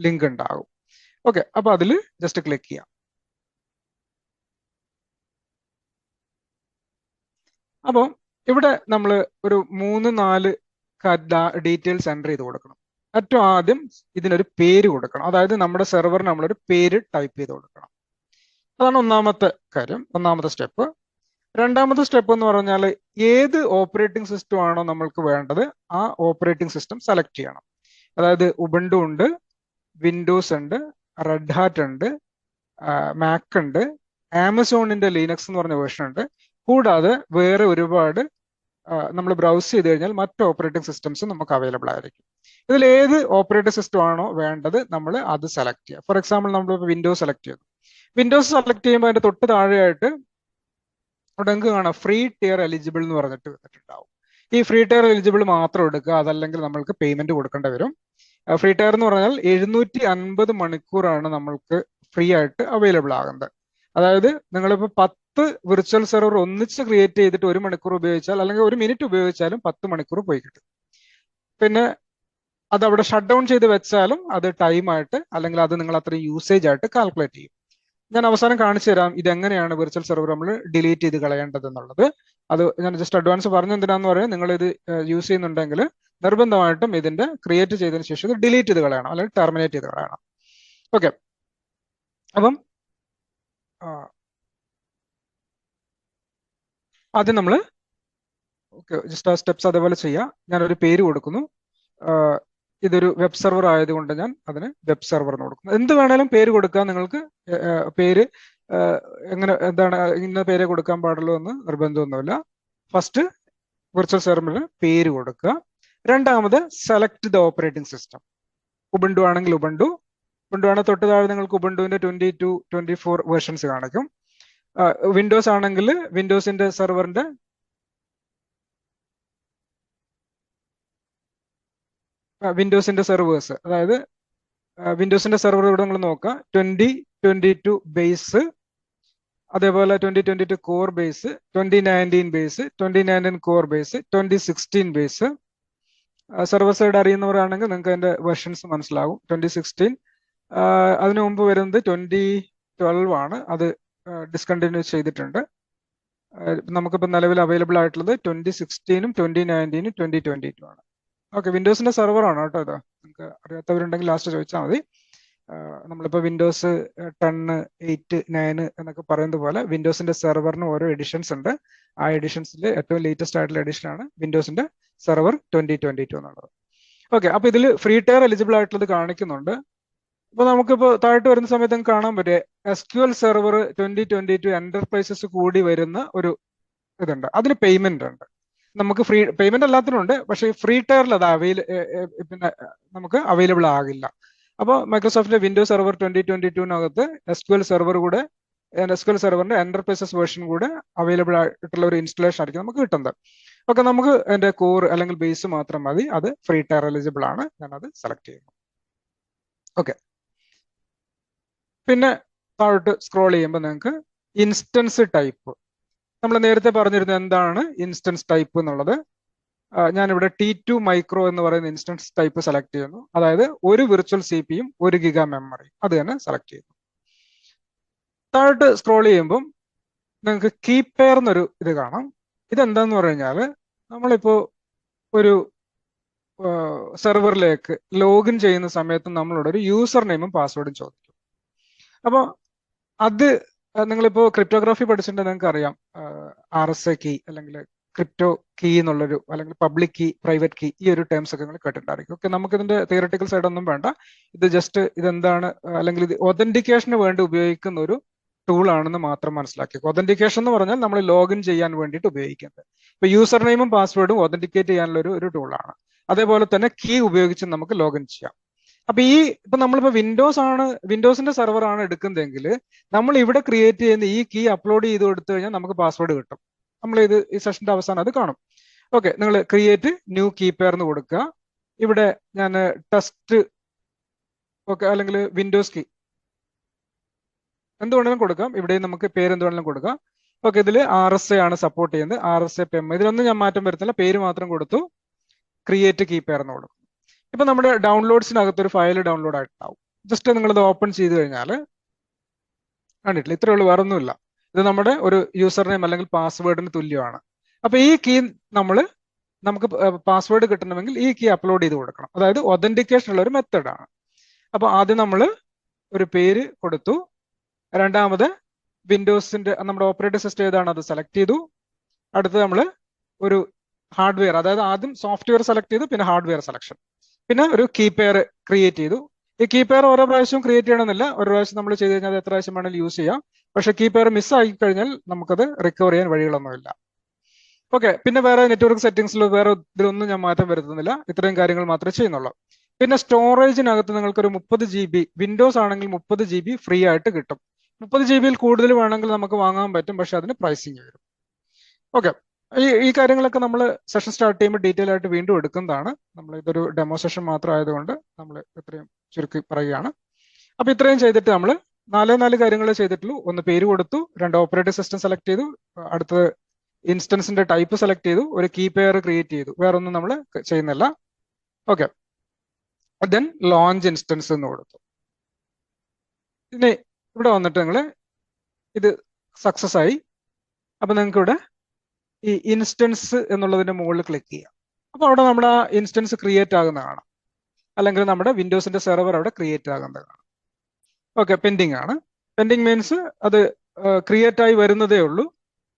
ലിങ്ക് ഉണ്ടാകും. ഓക്കെ, അപ്പൊ അതിൽ ജസ്റ്റ് ക്ലിക്ക് ചെയ്യാം. അപ്പോൾ ഇവിടെ നമ്മൾ ഒരു 3-4 ഡീറ്റെയിൽസ് എൻ്റർ ചെയ്ത് കൊടുക്കണം. ഏറ്റവും ആദ്യം ഇതിനൊരു പേര് കൊടുക്കണം. അതായത് നമ്മുടെ സെർവറിന് നമ്മളൊരു പേര് ടൈപ്പ് ചെയ്ത് കൊടുക്കണം. അതാണ് ഒന്നാമത്തെ കാര്യം, ഒന്നാമത്തെ സ്റ്റെപ്പ്. രണ്ടാമത്തെ സ്റ്റെപ്പ് എന്ന് പറഞ്ഞാൽ ഏത് ഓപ്പറേറ്റിംഗ് സിസ്റ്റം ആണോ നമ്മൾക്ക് വേണ്ടത് ആ ഓപ്പറേറ്റിംഗ് സിസ്റ്റം സെലക്ട് ചെയ്യണം. അതായത് ഉബുണ്ടു ഉണ്ട്, വിൻഡോസ് ഉണ്ട്, റെഡ് ഹാറ്റ് ഉണ്ട്, മാക് ഉണ്ട്, ആമസോണിന്റെ ലിനക്സ് എന്ന് പറഞ്ഞ വേർഷൻ ഉണ്ട്. കൂടാതെ വേറെ ഒരുപാട് നമ്മൾ ബ്രൗസ് ചെയ്ത് കഴിഞ്ഞാൽ മറ്റ് ഓപ്പറേറ്റിംഗ് സിസ്റ്റംസ് നമുക്ക് അവൈലബിൾ ആയിരിക്കും. ഇതിൽ ഏത് ഓപ്പറേറ്റിംഗ് സിസ്റ്റം ആണോ വേണ്ടത് നമ്മൾ അത് സെലക്ട് ചെയ്യുക. ഫോർ എക്സാമ്പിൾ നമ്മൾ വിൻഡോസ് സെലക്ട് ചെയ്തു. വിൻഡോസ് സെലക്ട് ചെയ്യുമ്പോൾ അതിന്റെ തൊട്ട് താഴെയായിട്ട് അവിടെ നിങ്ങൾക്ക് കാണാം ഫ്രീ ടിയർ എലിജിബിൾ എന്ന് പറഞ്ഞിട്ട് വന്നിട്ടുണ്ടാവും. ഈ ഫ്രീ ടിയർ എലിജിബിൾ മാത്രം എടുക്കുക, അതല്ലെങ്കിൽ നമ്മൾക്ക് പേയ്മെന്റ് കൊടുക്കേണ്ടി വരും. ഫ്രീ ടിയർ എന്ന് പറഞ്ഞാൽ 750 മണിക്കൂറാണ് നമ്മൾക്ക് ഫ്രീ ആയിട്ട് അവൈലബിൾ ആകുന്നത്. അതായത് നിങ്ങളിപ്പോൾ 10 വിർച്വൽ സെർവർ ഒന്നിച്ച് ക്രിയേറ്റ് ചെയ്തിട്ട് 1 മണിക്കൂർ ഉപയോഗിച്ചാൽ, അല്ലെങ്കിൽ 1 മിനിറ്റ് ഉപയോഗിച്ചാലും 10 മണിക്കൂർ പോയി കിട്ടും. പിന്നെ അത് അവിടെ ഷട്ട് ഡൗൺ ചെയ്ത് വെച്ചാലും അത് ടൈമായിട്ട്, അല്ലെങ്കിൽ അത് നിങ്ങൾ അത്രയും യൂസേജ് ആയിട്ട് കാൽക്കുലേറ്റ് ചെയ്യും. ഞാൻ അവസാനം കാണിച്ചു തരാം ഇതെങ്ങനെയാണ് വിർച്വൽ സെർവർ നമ്മൾ ഡിലീറ്റ് ചെയ്ത് കളയേണ്ടത് എന്നുള്ളത്. അത് ഞാൻ ജസ്റ്റ് അഡ്വാൻസ് പറഞ്ഞു എന്തിനാന്ന് പറയാം, നിങ്ങൾ ഇത് യൂസ് ചെയ്യുന്നുണ്ടെങ്കിൽ നിർബന്ധമായിട്ടും ഇതിന്റെ ക്രിയേറ്റ് ചെയ്തതിന് ശേഷം ഇത് ഡിലീറ്റ് ചെയ്ത് കളയണം, അല്ലെങ്കിൽ ടെർമിനേറ്റ് ചെയ്ത് കളയണം. ഓക്കെ, അപ്പം ആദ്യം നമ്മൾ ജസ്റ്റ് ആ സ്റ്റെപ്സ് അതേപോലെ ചെയ്യാം. ഞാനൊരു പേര് കൊടുക്കുന്നു. ഇതൊരു വെബ് സെർവർ ആയതുകൊണ്ട് ഞാൻ അതിന് വെബ് സെർവർ എന്ന് കൊടുക്കുന്നു. എന്ത് വേണേലും പേര് കൊടുക്കാം നിങ്ങൾക്ക്. പേര് എന്താണ് ഇന്ന പേരെ കൊടുക്കാൻ പാടുള്ളൂ എന്ന് നിർബന്ധമൊന്നുമില്ല. ഫസ്റ്റ് വിർച്വൽ സെർവറിന് പേര് കൊടുക്കുക. രണ്ടാമത് select the operating system. Ubuntu ആണെങ്കിൽ ഉബുണ്ടു ആണെങ്കിൽ തൊട്ട് താഴെ നിങ്ങൾക്ക് ഉബുണ്ടുവിന്റെ 22, 24 വേർഷൻസ് കാണിക്കും. വിൻഡോസ് ആണെങ്കിൽ വിൻഡോസിന്റെ സെർവറിന്റെ വിൻഡോസിന്റെ സെർവേഴ്സ്, അതായത് വിൻഡോസിന്റെ സെർവർ ഇവിടെ നിങ്ങൾ നോക്കുക, 2022 ബേസ്, അതേപോലെ 2022 core base, 2019 base, 2019 core base, 2016 base. Server side അറിയുന്നവരാണെങ്കിൽ നിങ്ങൾക്ക് അതിന്റെ വെർഷൻസ് മനസ്സിലാവും. 2016, അതിനു മുമ്പ് വരുന്നത് 2012 ആണ്, അത് ഡിസ്കണ്ടിന്യൂ ചെയ്തിട്ടുണ്ട്. നമുക്കിപ്പോൾ നിലവിൽ അവൈലബിൾ ആയിട്ടുള്ളത് 2016, 2019, 2022 ആണ്. ഓക്കെ, വിൻഡോസിന്റെ സെർവർ ആണ് കേട്ടോ ഇത്. നിങ്ങൾക്ക് അറിയാത്തവരുണ്ടെങ്കിൽ ലാസ്റ്റ് ചോദിച്ചാൽ മതി. നമ്മളിപ്പോൾ വിൻഡോസ് 10, 8, 9 എന്നൊക്കെ പറയുന്നത് പോലെ വിൻഡോസിന്റെ സെർവറിന് ഓരോ എഡിഷൻസ് ഉണ്ട്. ആ എഡിഷൻസിൽ ഏറ്റവും ലേറ്റസ്റ്റ് ആയിട്ടുള്ള എഡിഷൻ ആണ് വിൻഡോസിന്റെ സെർവർ 2022 എന്നുള്ളത്. ഓക്കെ, അപ്പൊ ഇതിൽ ഫ്രീ ടയർ എലിജിബിൾ ആയിട്ടുള്ളത് കാണിക്കുന്നുണ്ട്. അപ്പൊ നമുക്കിപ്പോൾ താഴോട്ട് വരുന്ന സമയത്ത് നമുക്ക് കാണാൻ പറ്റും SQL സെർവർ 2022 എന്റർപ്രൈസസ് കൂടി വരുന്ന ഒരു ഇതുണ്ട്. അതിന് പേയ്മെന്റ് ഉണ്ട്. നമുക്ക് ഫ്രീ പേയ്മെന്റ് അല്ലാത്തതിനുണ്ട്, പക്ഷേ ഫ്രീ ടയറിൽ അത് പിന്നെ നമുക്ക് അവൈലബിൾ ആകില്ല. അപ്പോൾ മൈക്രോസോഫ്റ്റിന്റെ വിൻഡോസ് സെർവർ 2022-നകത്ത് SQL സെർവർ കൂടെ, SQL സെർവറിന്റെ എന്റർപ്രൈസസ് വേർഷൻ കൂടെ അവൈലബിൾ ആയിട്ടുള്ള ഒരു ഇൻസ്റ്റലേഷൻ ആയിരിക്കും നമുക്ക് കിട്ടുന്നത്. ഓക്കെ, നമുക്ക് അതിന്റെ കോർ അല്ലെങ്കിൽ ബേസ് മാത്രം മതി. അത് ഫ്രീ ടയർ എലിജിബിൾ ആണ്. ഞാൻ അത് സെലക്ട് ചെയ്യുന്നു. ഓക്കെ, പിന്നെ താഴോട്ട് സ്ക്രോൾ ചെയ്യുമ്പോൾ നിങ്ങൾക്ക് ഇൻസ്റ്റൻസ് ടൈപ്പ്, നമ്മൾ നേരത്തെ പറഞ്ഞിരുന്നു എന്താണ് ഇൻസ്റ്റൻസ് ടൈപ്പ് എന്നുള്ളത്. ഞാനിവിടെ T2 മൈക്രോ എന്ന് പറയുന്ന ഇൻസ്റ്റൻസ് ടൈപ്പ് സെലക്ട് ചെയ്യുന്നു. അതായത് ഒരു വിർച്വൽ CPU, 1 GB മെമ്മറി, അത് തന്നെ സെലക്ട് ചെയ്യുന്നു. താഴോട്ട് സ്ക്രോൾ ചെയ്യുമ്പം നിങ്ങൾക്ക് കീപ് പെയർ എന്നൊരു ഇത് കാണാം. ഇതെന്താന്ന് പറഞ്ഞു കഴിഞ്ഞാൽ നമ്മളിപ്പോ ഒരു സെർവറിലേക്ക് ലോഗിൻ ചെയ്യുന്ന സമയത്ത് നമ്മളോട് ഒരു യൂസർ നെയിമും പാസ്വേഡും ചോദിക്കും. അപ്പോൾ അത് നിങ്ങളിപ്പോൾ ക്രിപ്റ്റോഗ്രാഫി പഠിച്ചിട്ടുണ്ടെങ്കിൽ നിങ്ങൾക്ക് അറിയാം, RSA കീ അല്ലെങ്കിൽ ക്രിപ്റ്റോ കീ എന്നുള്ളൊരു, അല്ലെങ്കിൽ പബ്ലിക് കീ, പ്രൈവറ്റ് കീ, ഈ ഒരു ടേംസ് ഒക്കെ നിങ്ങൾ കേട്ടിട്ടുണ്ടായിരിക്കും. ഓക്കെ, നമുക്ക് ഇതിന്റെ തിയറട്ടിക്കൽ സൈഡ് ഒന്നും വേണ്ട. ഇത് ജസ്റ്റ് ഇതെന്താണ്, അല്ലെങ്കിൽ ഇത് ഒതന്റിക്കേഷന് വേണ്ടി ഉപയോഗിക്കുന്ന ഒരു ടൂൾ ആണെന്ന് മാത്രം മനസ്സിലാക്കി. ഒതന്റിക്കേഷൻ എന്ന് പറഞ്ഞാൽ നമ്മൾ ലോഗിൻ ചെയ്യാൻ വേണ്ടിയിട്ട് ഉപയോഗിക്കുന്നത്. ഇപ്പൊ യൂസർ നെയിമും പാസ്വേഡും ഒതന്റിക്കേറ്റ് ചെയ്യാനുള്ള ഒരു ടൂളാണ്. അതേപോലെ തന്നെ കീ ഉപയോഗിച്ച് നമുക്ക് ലോഗിൻ ചെയ്യാം. അപ്പൊ ഇപ്പൊ നമ്മളിപ്പോ വിൻഡോസിന്റെ സെർവർ ആണ് എടുക്കുന്നതെങ്കിൽ നമ്മൾ ഇവിടെ ക്രിയേറ്റ് ചെയ്യുന്ന ഈ കീ അപ്ലോഡ് ചെയ്ത് കൊടുത്തു കഴിഞ്ഞാൽ നമുക്ക് പാസ്വേഡ് കിട്ടും. നമ്മൾ ഈ സെഷന്റെ അവസാനം അത് കാണും. ഓക്കെ, നിങ്ങൾ ക്രിയേറ്റ് ന്യൂ കീ പെയർ എന്ന് കൊടുക്കുക. ഇവിടെ ഞാൻ ടെസ്റ്റ്, ഓക്കെ, അല്ലെങ്കിൽ വിൻഡോസ് കീ എന്ത് വേണമെങ്കിലും കൊടുക്കാം. ഇവിടെ നമുക്ക് പേര് എന്ത് വേണമെങ്കിലും കൊടുക്കാം. ഓക്കെ, ഇതിൽ RSA ആണ് സപ്പോർട്ട് ചെയ്യുന്നത്, RSA PEM. ഇതിലൊന്നും ഞാൻ മാറ്റം വരുത്തില്ല, പേര് മാത്രം കൊടുത്തു. ക്രിയേറ്റ് കീ പെയർ എന്ന് കൊടുക്കും. ഇപ്പൊ നമ്മുടെ ഡൗൺലോഡ്സിനകത്ത് ഒരു ഫയൽ ഡൗൺലോഡ് ആയിട്ടുണ്ടാവും. ജസ്റ്റ് നിങ്ങളിത് ഓപ്പൺ ചെയ്ത് കഴിഞ്ഞാൽ കണ്ടിട്ടില്ല, ഇത്രയേ ഉള്ളൂ, വേറെ ഒന്നുമില്ല. ഇത് നമ്മുടെ ഒരു യൂസർ നെയിം അല്ലെങ്കിൽ പാസ്വേഡിന് തുല്യമാണ്. അപ്പൊ ഈ കീ നമുക്ക് പാസ്വേഡ് കിട്ടണമെങ്കിൽ ഈ കീ അപ്ലോഡ് ചെയ്ത് കൊടുക്കണം. അതായത് ഒതന്റിക്കേഷൻ ഉള്ള ഒരു മെത്തേഡാണ്. അപ്പൊ ആദ്യം നമ്മൾ ഒരു പേര് കൊടുത്തു. രണ്ടാമത് വിൻഡോസിന്റെ നമ്മുടെ ഓപ്പറേറ്റിംഗ് സിസ്റ്റം ഏതാണ് അത് സെലക്ട് ചെയ്തു. അടുത്ത് നമ്മൾ ഒരു ഹാർഡ്വെയർ, അതായത് ആദ്യം സോഫ്റ്റ്വെയർ സെലക്ട് ചെയ്തു, പിന്നെ ഹാർഡ്വെയർ സെലക്ഷൻ, പിന്നെ ഒരു കീ പെയർ ക്രിയേറ്റ് ചെയ്തു. ഈ കീ പെയർ ഓരോ പ്രാവശ്യവും ക്രിയേറ്റ് ചെയ്യണമെന്നില്ല, ഒരു പ്രാവശ്യം നമ്മൾ ചെയ്ത് കഴിഞ്ഞാൽ എത്ര പ്രാവശ്യം വേണമെങ്കിലും യൂസ് ചെയ്യാം. പക്ഷേ കീ പെയർ മിസ് ആയി കഴിഞ്ഞാൽ നമുക്കത് റിക്കവർ ചെയ്യാൻ വഴികളൊന്നുമില്ല. ഓക്കെ, പിന്നെ വേറെ നെറ്റ്വർക്ക് സെറ്റിംഗ്സിൽ വേറെ ഇതിലൊന്നും ഞാൻ മാറ്റം വരുത്തുന്നില്ല. ഇത്രയും കാര്യങ്ങൾ മാത്രമേ ചെയ്യുന്നുള്ളൂ. പിന്നെ സ്റ്റോറേജിനകത്ത് നിങ്ങൾക്കൊരു 30 GB, വിൻഡോസ് ആണെങ്കിൽ 30 GB ഫ്രീ ആയിട്ട് കിട്ടും. 30 GB കൂടുതൽ വേണമെങ്കിൽ നമുക്ക് വാങ്ങാൻ പറ്റും, പക്ഷെ അതിന് പ്രൈസിങ് വരും. ഓക്കെ, ഈ കാര്യങ്ങളൊക്കെ നമ്മൾ സെഷൻ സ്റ്റാർട്ട് ചെയ്യുമ്പോൾ ഡീറ്റെയിൽ ആയിട്ട് വീണ്ടും എടുക്കുന്നതാണ്. നമ്മൾ ഇതൊരു ഡെമോ സെഷൻ മാത്രം ആയതുകൊണ്ട് നമ്മൾ ഇത്രയും ചുരുക്കി പറയുകയാണ്. അപ്പൊ ഇത്രയും ചെയ്തിട്ട് നമ്മൾ 4 കാര്യങ്ങൾ ചെയ്തിട്ടുള്ളൂ. ഒന്ന് പേര് കൊടുത്തു, 2 ഓപ്പറേറ്റിംഗ് സിസ്റ്റം സെലക്ട് ചെയ്തു, അടുത്തത് ഇൻസ്റ്റൻസിന്റെ ടൈപ്പ് സെലക്ട് ചെയ്തു, ഒരു കീ പെയർ ക്രിയേറ്റ് ചെയ്തു. വേറെ ഒന്നും നമ്മൾ ചെയ്യുന്നില്ല. ഓക്കെ, ദെൻ ലോഞ്ച് ഇൻസ്റ്റൻസ് എന്ന് കൊടുത്തു. ഇനി ഇവിടെ വന്നിട്ട് നിങ്ങൾ ഇത് സക്സസ് ആയി. അപ്പൊ നിങ്ങൾക്ക് ഇവിടെ ഈ ഇൻസ്റ്റൻസ് എന്നുള്ളതിന്റെ മുകളിൽ ക്ലിക്ക് ചെയ്യാം. അപ്പൊ അവിടെ നമ്മുടെ ആ ഇൻസ്റ്റൻസ് ക്രിയേറ്റ് ആകുന്ന കാണാം, അല്ലെങ്കിൽ നമ്മുടെ വിൻഡോസിന്റെ സെർവർ അവിടെ ക്രിയേറ്റ് ആകുന്നത് കാണാം. ഓക്കെ, പെൻഡിങ് ആണ്. പെൻഡിങ് മീൻസ് അത് ക്രിയേറ്റ് ആയി വരുന്നതേ ഉള്ളൂ.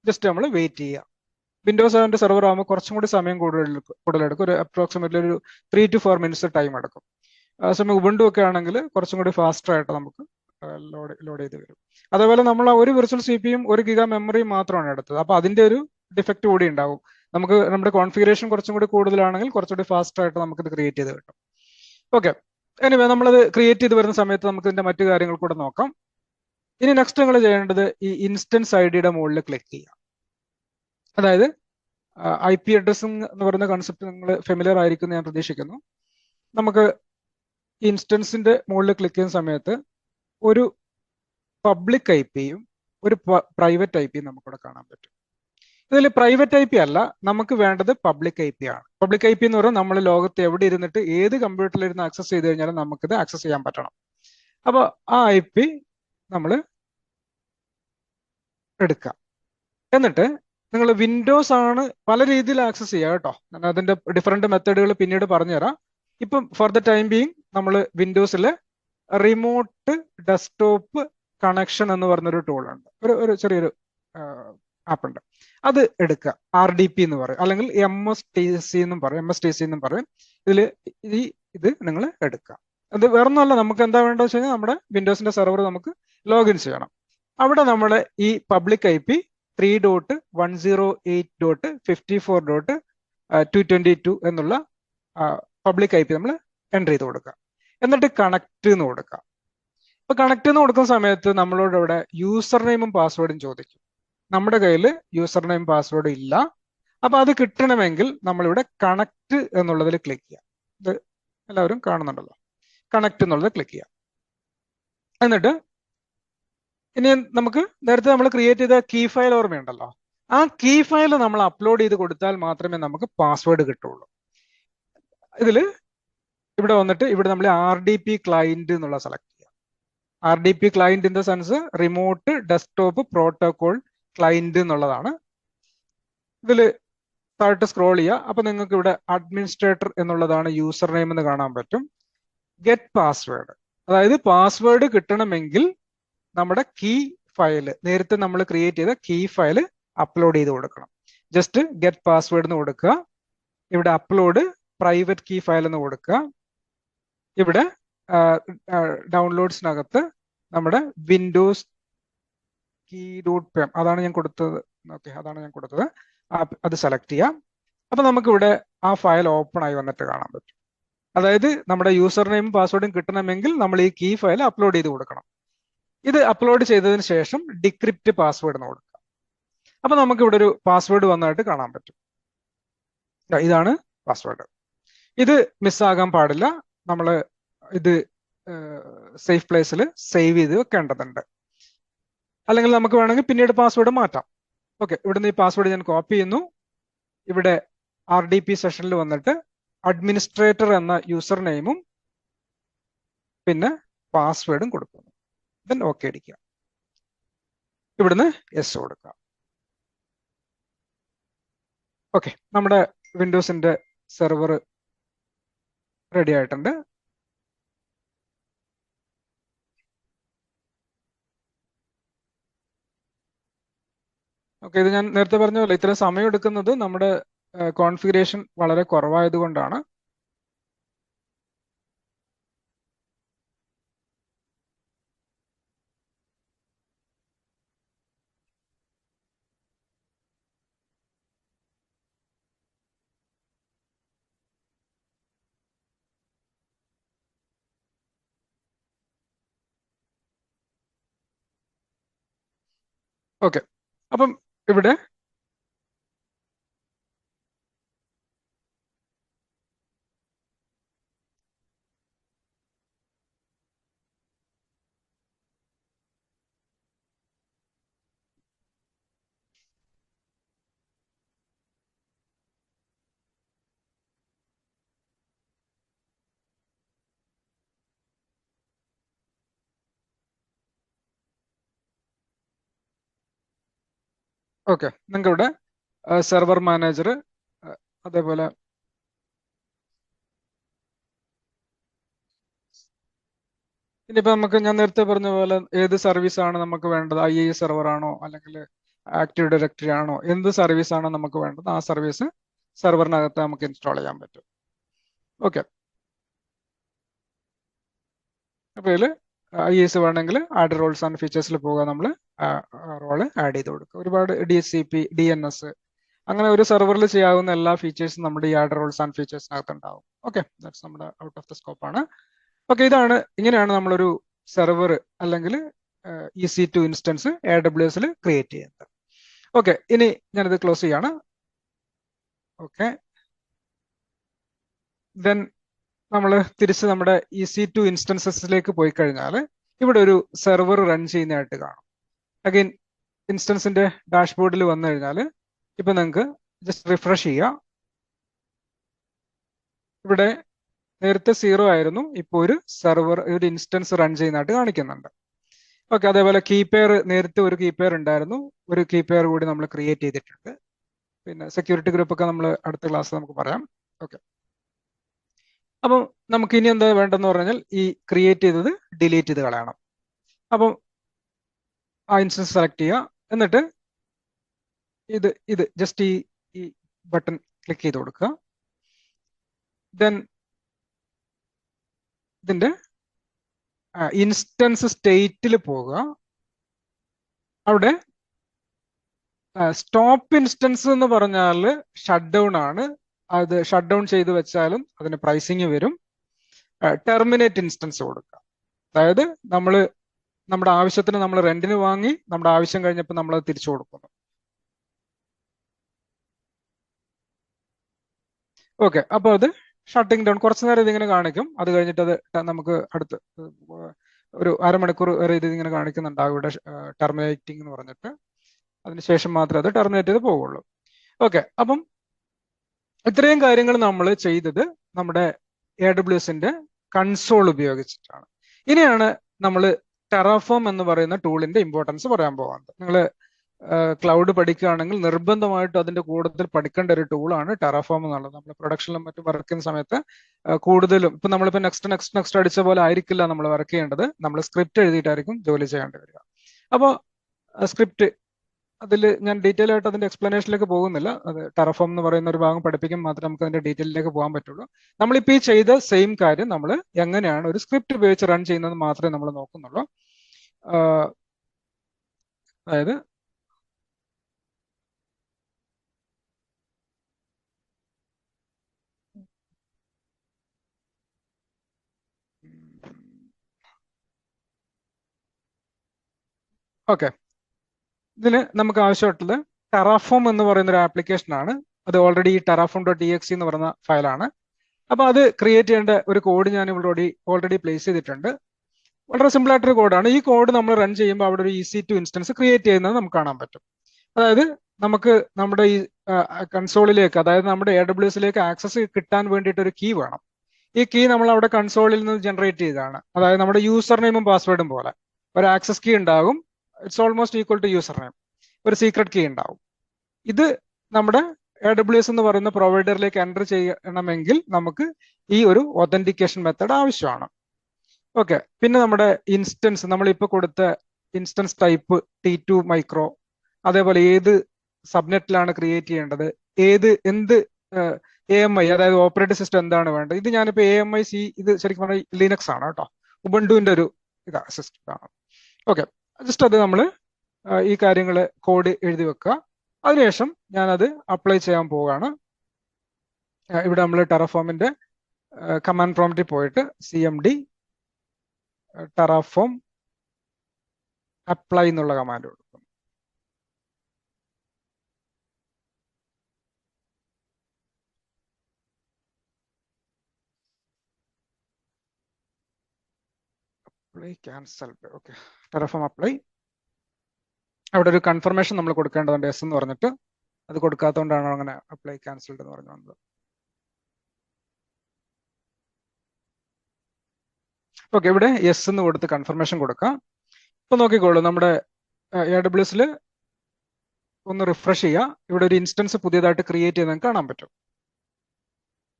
ജസ്റ്റ് നമ്മൾ വെയിറ്റ് ചെയ്യുക. വിൻഡോസ് 7 സെർവർ ആകുമ്പോൾ കുറച്ചും കൂടി സമയം കൂടുതലെടുക്കും. ഒരു അപ്രോക്സിമേറ്റ്ലി ഒരു 3 to 4 minutes ടൈം എടുക്കും. സമയം ഉബുണ്ടു ഒക്കെ ആണെങ്കിൽ കുറച്ചും കൂടി ഫാസ്റ്റർ ആയിട്ട് നമുക്ക് ലോഡ് ചെയ്ത് വരും. അതേപോലെ നമ്മൾ ഒരു വിർച്വൽ CPU, 1 GB മെമ്മറിയും മാത്രമാണ് എടുത്തത്. അപ്പൊ അതിന്റെ ഒരു ഡിഫക്റ്റ് കൂടി ഉണ്ടാവും. നമുക്ക് നമ്മുടെ കോൺഫിഗറേഷൻ കുറച്ചും കൂടി കൂടുതലാണെങ്കിൽ കുറച്ചുകൂടി ഫാസ്റ്റർ ആയിട്ട് നമുക്കിത് ക്രിയേറ്റ് ചെയ്ത് കിട്ടും. ഓക്കെ, എനിവേ നമ്മളത് ക്രിയേറ്റ് ചെയ്ത് വരുന്ന സമയത്ത് നമുക്ക് ഇതിന്റെ മറ്റു കാര്യങ്ങൾ കൂടെ നോക്കാം. ഇനി നെക്സ്റ്റ് നിങ്ങൾ ചെയ്യേണ്ടത് ഈ ഇൻസ്റ്റൻസ് ID മുകളിൽ ക്ലിക്ക് ചെയ്യുക. അതായത് IP അഡ്രസ്സിംഗ് എന്ന് പറയുന്ന കൺസെപ്റ്റ് നിങ്ങൾ ഫെമിലിയർ ആയിരിക്കും എന്ന് ഞാൻ പ്രതീക്ഷിക്കുന്നു. നമുക്ക് ഇൻസ്റ്റൻസിന്റെ മുകളിൽ ക്ലിക്ക് ചെയ്യുന്ന സമയത്ത് ഒരു പബ്ലിക് ഐ പിയും ഒരു പ്രൈവറ്റ് ഐ പിയും നമുക്കിവിടെ കാണാൻ പറ്റും. ഇതിൽ പ്രൈവറ്റ് ഐ പി അല്ല, നമുക്ക് വേണ്ടത് പബ്ലിക് ഐ പി ആണ്. പബ്ലിക് ഐ പി എന്ന് പറഞ്ഞാൽ നമ്മൾ ലോകത്ത് എവിടെ ഇരുന്നിട്ട് ഏത് കമ്പ്യൂട്ടറിൽ ഇരുന്ന് ആക്സസ് ചെയ്ത് കഴിഞ്ഞാലും നമുക്കിത് ആക്സസ് ചെയ്യാൻ പറ്റണം. അപ്പോൾ ആ ഐ പി നമ്മൾ എടുക്കാം. എന്നിട്ട് നിങ്ങൾ വിൻഡോസ് ആണ് പല രീതിയിൽ ആക്സസ് ചെയ്യുക കേട്ടോ. ഞാൻ അതിന്റെ ഡിഫറെന്റ് മെത്തേഡുകൾ പിന്നീട് പറഞ്ഞുതരാം. ഇപ്പം ഫോർ ദ ടൈം ബീങ് നമ്മൾ വിൻഡോസിൽ റിമോട്ട് ഡെസ്ക്ടോപ്പ് കണക്ഷൻ എന്ന് പറഞ്ഞൊരു ടൂൾ ഉണ്ട്, ഒരു ചെറിയൊരു ആപ്പ് ഉണ്ട്. അത് എടുക്കുക, RDP എന്ന് പറയും, അല്ലെങ്കിൽ MSTC എന്നും പറയും. MSTC എന്നും പറയും. ഇത് നിങ്ങൾ എടുക്കുക. അത് വേറൊന്നുമല്ല, നമുക്ക് എന്താ വേണ്ടത് വെച്ച് കഴിഞ്ഞാൽ നമ്മുടെ വിൻഡോസിന്റെ സെർവർ നമുക്ക് ലോഗിൻ ചെയ്യണം. അവിടെ നമ്മൾ ഈ പബ്ലിക് ഐ പി 3.108.54.222 എന്നുള്ള പബ്ലിക് ഐ പി നമ്മൾ എൻ്റർ ചെയ്ത് കൊടുക്കുക. എന്നിട്ട് കണക്ട് എന്ന് കൊടുക്കുക. ഇപ്പൊ കണക്ട് എന്ന് കൊടുക്കുന്ന സമയത്ത് നമ്മളോട് ഇവിടെ യൂസർ നെയിമും പാസ്വേഡും ചോദിക്കും. നമ്മുടെ കയ്യിൽ യൂസർ നെയിം പാസ്വേഡ് ഇല്ല. അപ്പൊ അത് കിട്ടണമെങ്കിൽ നമ്മളിവിടെ കണക്ട് എന്നുള്ളതിൽ ക്ലിക്ക് ചെയ്യാം. ഇത് എല്ലാവരും കാണുന്നുണ്ടല്ലോ, കണക്ട് എന്നുള്ളത് ക്ലിക്ക് ചെയ്യാം. എന്നിട്ട് ഇനി നമുക്ക് നേരത്തെ നമ്മൾ ക്രിയേറ്റ് ചെയ്ത കീ ഫയൽ ഓർമ്മയുണ്ടല്ലോ, ആ കീ ഫയൽ നമ്മൾ അപ്ലോഡ് ചെയ്ത് കൊടുത്താൽ മാത്രമേ നമുക്ക് പാസ്വേഡ് കിട്ടുള്ളൂ. ഇവിടെ വന്നിട്ട് ഇവിടെ നമ്മൾ RDP ക്ലയന്റ് എന്നുള്ള സെലക്ട് ചെയ്യാം. RDP client in the sense remote desktop protocol client എന്നുള്ളതാണ്. ഇതിൽ താഴോട്ട് സ്ക്രോൾ ചെയ്യുക. അപ്പൊ നിങ്ങൾക്ക് ഇവിടെ അഡ്മിനിസ്ട്രേറ്റർ എന്നുള്ളതാണ് യൂസർ നെയിം എന്ന് കാണാൻ പറ്റും. ഗെറ്റ് പാസ്വേഡ്, അതായത് പാസ്വേഡ് കിട്ടണമെങ്കിൽ നമ്മുടെ കീ ഫയല്, നേരത്തെ നമ്മൾ ക്രിയേറ്റ് ചെയ്ത കീ ഫയല് അപ്ലോഡ് ചെയ്ത് കൊടുക്കണം. ജസ്റ്റ് ഗെറ്റ് പാസ്വേഡ് എന്ന് കൊടുക്കുക. ഇവിടെ അപ്ലോഡ് പ്രൈവറ്റ് കീ ഫയൽ എന്ന് കൊടുക്കുക. ഇവിടെ ഡൗൺലോഡ്സിനകത്ത് നമ്മുടെ വിൻഡോസ് key.pem അതാണ് ഞാൻ കൊടുത്തത്. ഓക്കെ, അതാണ് ഞാൻ കൊടുത്തത്. അത് സെലക്ട് ചെയ്യാം. അപ്പൊ നമുക്കിവിടെ ആ ഫയൽ ഓപ്പൺ ആയി വന്നിട്ട് കാണാൻ പറ്റും. അതായത് നമ്മുടെ യൂസർ നെയിമും പാസ്വേഡും കിട്ടണമെങ്കിൽ നമ്മൾ ഈ കീ ഫയൽ അപ്ലോഡ് ചെയ്ത് കൊടുക്കണം. ഇത് അപ്ലോഡ് ചെയ്തതിന് ശേഷം ഡിക്രിപ്റ്റ് പാസ്വേഡ് എന്ന് കൊടുക്കുക. അപ്പൊ നമുക്ക് ഇവിടെ ഒരു പാസ്വേഡ് വന്നതായിട്ട് കാണാൻ പറ്റും. ഇതാണ് പാസ്വേഡ്. ഇത് മിസ്സാകാൻ പാടില്ല. നമ്മൾ ഇത് സേഫ് പ്ലേസിൽ സേവ് ചെയ്ത് വെക്കേണ്ടതുണ്ട്. അല്ലെങ്കിൽ നമുക്ക് വേണമെങ്കിൽ പിന്നീട് പാസ്വേഡ് മാറ്റാം. ഓക്കെ, ഇവിടുന്ന് ഈ പാസ്വേഡ് ഞാൻ കോപ്പി ചെയ്യുന്നു. ഇവിടെ RDP സെഷനിൽ വന്നിട്ട് അഡ്മിനിസ്ട്രേറ്റർ എന്ന യൂസർ നെയിമും പിന്നെ പാസ്വേഡും കൊടുക്കുന്നു. ദെൻ ഓക്കെ അടിക്കുക. ഇവിടുന്ന് യെസ് കൊടുക്കുക. ഓക്കെ, നമ്മുടെ വിൻഡോസിന്റെ സെർവർ റെഡി ആയിട്ടുണ്ട്. ഓക്കെ, ഇത് ഞാൻ നേരത്തെ പറഞ്ഞ പോലെ ഇത്രയും സമയം എടുക്കുന്നത് നമ്മുടെ കോൺഫിഗറേഷൻ വളരെ കുറവായതുകൊണ്ടാണ്. ഓക്കെ, അപ്പം ഇവിടെ ഓക്കെ, നിങ്ങൾക്ക് ഇവിടെ സെർവർ മാനേജർ, അതേപോലെ ഇനിയിപ്പോ നമുക്ക് ഞാൻ നേരത്തെ പറഞ്ഞ പോലെ ഏത് സർവീസ് ആണ് നമുക്ക് വേണ്ടത്, IIS സെർവർ ആണോ അല്ലെങ്കിൽ ആക്റ്റീവ് ഡയറക്ടറി ആണോ, എന്ത് സർവീസ് ആണോ നമുക്ക് വേണ്ടത്, ആ സർവീസ് സെർവറിനകത്ത് നമുക്ക് ഇൻസ്റ്റാൾ ചെയ്യാൻ പറ്റും. ഓക്കെ, അപ്പൊ ഇതിൽ IIS വേണമെങ്കിൽ ആഡ് റോൾസ് ആൻഡ് ഫീച്ചേഴ്സിൽ പോകാൻ നമ്മൾ റോള് ആഡ് ചെയ്ത് കൊടുക്കുക. ഒരുപാട് DHCP, DNS അങ്ങനെ ഒരു സെർവറിൽ ചെയ്യാവുന്ന എല്ലാ ഫീച്ചേഴ്സും നമ്മുടെ ഈ ആഡ് റോൾസ് ആൻഡ് ഫീച്ചേഴ്സിനകത്ത് ഉണ്ടാവും. ഓക്കെ, ദാറ്റ്സ് നമ്മുടെ ഔട്ട് ഓഫ് ദ സ്കോപ്പ് ആണ്. ഓക്കെ, ഇങ്ങനെയാണ് നമ്മളൊരു സെർവർ അല്ലെങ്കിൽ EC2 ഇൻസ്റ്റൻസ് AWSൽ ക്രിയേറ്റ് ചെയ്യുന്നത്. ഓക്കെ, ഇനി ഞാനിത് ക്ലോസ് ചെയ്യാണ്. ഓക്കെ, ദെൻ നമ്മൾ തിരിച്ച് നമ്മുടെ EC2 ഇൻസ്റ്റൻസസിലേക്ക് പോയി കഴിഞ്ഞാൽ ഇവിടെ ഒരു സെർവർ റൺ ചെയ്യുന്നതായിട്ട് കാണും. അഗൈൻ ഇൻസ്റ്റൻസിന്റെ ഡാഷ്ബോർഡിൽ വന്നു കഴിഞ്ഞാൽ ഇപ്പൊ നിങ്ങൾക്ക് ജസ്റ്റ് റിഫ്രഷ് ചെയ്യാം. ഇവിടെ നേരത്തെ 0 ആയിരുന്നു, ഇപ്പോൾ ഒരു സെർവർ ഒരു ഇൻസ്റ്റൻസ് റൺ ചെയ്യുന്നതായിട്ട് കാണിക്കുന്നുണ്ട്. ഓക്കെ, അതേപോലെ കീപെയർ നേരത്തെ ഒരു കീപെയർ ഉണ്ടായിരുന്നു, ഒരു കീപെയർ കൂടി നമ്മൾ ക്രിയേറ്റ് ചെയ്തിട്ടുണ്ട്. പിന്നെ സെക്യൂരിറ്റി ഗ്രൂപ്പ് ഒക്കെ നമ്മൾ അടുത്ത ക്ലാസ് നമുക്ക് പറയാം. ഓക്കെ, അപ്പം നമുക്ക് ഇനി എന്താ വേണ്ടെന്ന് പറഞ്ഞാൽ ഈ ക്രിയേറ്റ് ചെയ്തത് ഡിലീറ്റ് ചെയ്ത് കളയണം. അപ്പം ആ ഇൻസ്റ്റൻസ് സെലക്ട് ചെയ്യുക, എന്നിട്ട് ഇത് ജസ്റ്റ് ഈ ബട്ടൺ ക്ലിക്ക് ചെയ്ത് കൊടുക്കുക. ദെൻ ഇതിന്റെ ഇൻസ്റ്റൻസ് സ്റ്റേറ്റിൽ പോകുക. അവിടെ സ്റ്റോപ്പ് ഇൻസ്റ്റൻസ് എന്ന് പറഞ്ഞാൽ ഷട്ട് ഡൗൺ ആണ്. അത് ഷട്ട് ഡൗൺ ചെയ്ത് വെച്ചാലും അതിന് പ്രൈസിങ് വരും. ടെർമിനേറ്റ് ഇൻസ്റ്റൻസ് കൊടുക്കുക, അതായത് നമ്മുടെ ആവശ്യത്തിന് നമ്മൾ റെന്റിന് വാങ്ങി, നമ്മുടെ ആവശ്യം കഴിഞ്ഞപ്പോൾ നമ്മൾ അത് തിരിച്ചു കൊടുക്കുന്നു. ഓക്കെ, അപ്പോൾ അത് ഷട്ടിങ് ഡൗൺ കുറച്ചു നേരം ഇതിങ്ങനെ കാണിക്കും. അത് കഴിഞ്ഞിട്ട് അത് നമുക്ക് അടുത്ത് ഒരു അരമണിക്കൂർ വരെ ഇതിങ്ങനെ കാണിക്കുന്നുണ്ടാവും ഇവിടെ ടെർമിനേറ്റിംഗ് എന്ന് പറഞ്ഞിട്ട്. അതിനുശേഷം മാത്രമേ അത് ടെർമിനേറ്റ് ചെയ്ത് പോവുള്ളൂ. ഓക്കെ, അപ്പം ഇത്രയും കാര്യങ്ങൾ നമ്മൾ ചെയ്തത് നമ്മുടെ AWSന്റെ കൺസോൾ ഉപയോഗിച്ചിട്ടാണ്. ഇനിയാണ് നമ്മൾ ടെറാഫോം എന്ന് പറയുന്ന ടൂളിന്റെ ഇമ്പോർട്ടൻസ് പറയാൻ പോകുന്നത്. നിങ്ങൾ ക്ലൗഡ് പഠിക്കുകയാണെങ്കിൽ നിർബന്ധമായിട്ടും അതിന്റെ കൂടുതൽ പഠിക്കേണ്ട ഒരു ടൂളാണ് ടെറാഫോം എന്നുള്ളത്. നമ്മൾ പ്രൊഡക്ഷനിലും മറ്റും വർക്ക് ചെയ്യുന്ന സമയത്ത് കൂടുതലും ഇപ്പൊ നമ്മളിപ്പോൾ നെക്സ്റ്റ് അടിച്ച പോലെ ആയിരിക്കില്ല നമ്മൾ വർക്ക് ചെയ്യേണ്ടത്. നമ്മൾ സ്ക്രിപ്റ്റ് എഴുതിയിട്ടായിരിക്കും ജോലി ചെയ്യേണ്ടി വരിക. അപ്പോൾ സ്ക്രിപ്റ്റ് അതിൽ ഞാൻ ഡീറ്റെയിൽ ആയിട്ട് അതിന്റെ എക്സ്പ്ലനേഷനിലേക്ക് പോകുന്നില്ല. അത് ടെറാഫോം എന്ന് പറയുന്ന ഒരു ഭാഗം പഠിപ്പിക്കാൻ മാത്രമേ നമുക്ക് അതിന്റെ ഡീറ്റെയിലേക്ക് പോകാൻ പറ്റുള്ളൂ. നമ്മളിപ്പോൾ ഈ ചെയ്ത സെയിം കാര്യം നമ്മൾ എങ്ങനെയാണ് ഒരു സ്ക്രിപ്റ്റ് ഉപയോഗിച്ച് റൺ ചെയ്യുന്നത് മാത്രമേ നമ്മൾ നോക്കുന്നുള്ളൂ. അതായത് ഓക്കെ, ഇതിന് നമുക്ക് ആവശ്യമായിട്ടുള്ളത് ടെറാഫോം എന്ന് പറയുന്ന ഒരു ആപ്ലിക്കേഷൻ ആണ്. അത് ഓൾറെഡി terraform.exe എന്ന് പറയുന്ന ഫയലാണ്. അപ്പൊ അത് ക്രിയേറ്റ് ചെയ്യേണ്ട ഒരു കോഡ് ഞാൻ ഇവിടെ ഓൾറെഡി പ്ലേസ് ചെയ്തിട്ടുണ്ട്. വളരെ സിമ്പിൾ ആയിട്ടൊരു കോഡാണ്. ഈ കോഡ് നമ്മൾ റൺ ചെയ്യുമ്പോൾ അവിടെ ഒരു EC2 ഇൻസ്റ്റൻസ് ക്രിയേറ്റ് ചെയ്യുന്നത് നമുക്ക് കാണാൻ പറ്റും. അതായത് നമുക്ക് നമ്മുടെ ഈ കൺസോളിലേക്ക്, അതായത് നമ്മുടെ AWSലേക്ക് ആക്സസ് കിട്ടാൻ വേണ്ടിയിട്ട് ഒരു കീ വേണം. ഈ കീ നമ്മൾ അവിടെ കൺസോളിൽ നിന്ന് ജനറേറ്റ് ചെയ്തതാണ്. അതായത് നമ്മുടെ യൂസർ നെയിമും പാസ്വേഡും പോലെ ഒരു ആക്സസ് കീ ഉണ്ടാകും. It's almost equal to user name. ഒരു സീക്രട്ട് കീ ഉണ്ടാവും. ഇത് നമ്മുടെ AWS എന്ന് പറയുന്ന പ്രൊവൈഡറിലേക്ക് എൻ്റർ ചെയ്യണമെങ്കിൽ നമുക്ക് ഈ ഒരു ഒതന്റിക്കേഷൻ മെത്തേഡ് ആവശ്യമാണ്. ഓക്കെ, പിന്നെ നമ്മുടെ ഇൻസ്റ്റൻസ് നമ്മളിപ്പോൾ കൊടുത്ത ഇൻസ്റ്റൻസ് ടൈപ്പ് T2 മൈക്രോ, അതേപോലെ ഏത് സബ്നെറ്റിലാണ് ക്രിയേറ്റ് ചെയ്യേണ്ടത്, എന്ത് AMI അതായത് ഓപ്പറേറ്റിംഗ് സിസ്റ്റം എന്താണ് വേണ്ടത്. ഇത് ഞാനിപ്പോൾ AMI ഇത് ശരിക്കും പറഞ്ഞാൽ ലിനക്സ് ആണ് കേട്ടോ, ഉബുണ്ടുവിന്റെ ഒരു സിസ്റ്റം ആണ്. ഓക്കെ, ജസ്റ്റ് അത് നമ്മൾ ഈ കാര്യങ്ങൾ കോഡ് എഴുതി വെക്കുക. അതിനുശേഷം ഞാനത് അപ്ലൈ ചെയ്യാൻ പോവുകയാണ്. ഇവിടെ നമ്മൾ ടെറാഫോമിന്റെ കമാൻഡ് പ്രോംപ്റ്റിൽ പോയിട്ട് CMD ടെറാഫോം അപ്ലൈ എന്നുള്ള കമാൻഡ് കൊടുക്കും. Apply cancel. Okay, Terraform apply. അവിടെ ഒരു കൺഫർമേഷൻ നമ്മൾ കൊടുക്കേണ്ടതുണ്ട്, എസ് എന്ന് പറഞ്ഞിട്ട്. അത് കൊടുക്കാത്തതുകൊണ്ടാണ് അങ്ങനെ അപ്ലൈ ക്യാൻസൽഡ് എന്ന് പറഞ്ഞു വന്നത്. ഓക്കെ, ഇവിടെ എസ് എന്ന് കൊടുത്ത് കൺഫർമേഷൻ കൊടുക്കാം. ഇപ്പൊ നോക്കിക്കോളൂ, നമ്മുടെ AWSൽ ഒന്ന് റിഫ്രഷ് ചെയ്യുക. ഇവിടെ ഒരു ഇൻസ്റ്റൻസ് പുതിയതായിട്ട് ക്രിയേറ്റ് ചെയ്യുന്നത് കാണാൻ പറ്റും.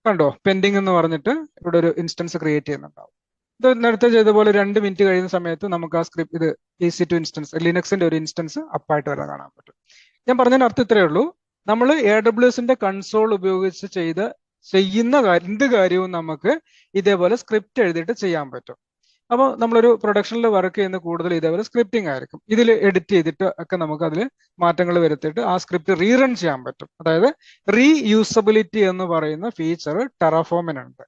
കണ്ടോ, പെൻഡിങ് എന്ന് പറഞ്ഞിട്ട് ഇവിടെ ഒരു ഇൻസ്റ്റൻസ് ക്രിയേറ്റ് ചെയ്യുന്നുണ്ടാവും. ഇത് നേരത്തെ ചെയ്ത പോലെ 2 മിനിറ്റ് കഴിയുന്ന സമയത്ത് നമുക്ക് ആ സ്ക്രിപ്റ്റ് ഇത് EC2 ഇൻസ്റ്റൻസ് ലിനക്സിന്റെ ഒരു ഇൻസ്റ്റൻസ് അപ്പായിട്ട് വരെ കാണാൻ പറ്റും. ഞാൻ പറഞ്ഞതിന് അർത്ഥം ഇത്രയേ ഉള്ളൂ. നമ്മൾ AWSന്റെ കൺസോൾ ഉപയോഗിച്ച് ചെയ്യുന്ന എന്ത് കാര്യവും നമുക്ക് ഇതേപോലെ സ്ക്രിപ്റ്റ് എഴുതിയിട്ട് ചെയ്യാൻ പറ്റും. അപ്പോൾ നമ്മളൊരു പ്രൊഡക്ഷനിൽ വർക്ക് ചെയ്യുന്ന കൂടുതൽ ഇതേപോലെ സ്ക്രിപ്റ്റിംഗ് ആയിരിക്കും. ഇതിൽ എഡിറ്റ് ചെയ്തിട്ട് ഒക്കെ നമുക്ക് അതിൽ മാറ്റങ്ങൾ വരുത്തിയിട്ട് ആ സ്ക്രിപ്റ്റ് റീറൺ ചെയ്യാൻ പറ്റും. അതായത് റീയൂസബിലിറ്റി എന്ന് പറയുന്ന ഫീച്ചർ ടെറാഫോമിനുണ്ട്.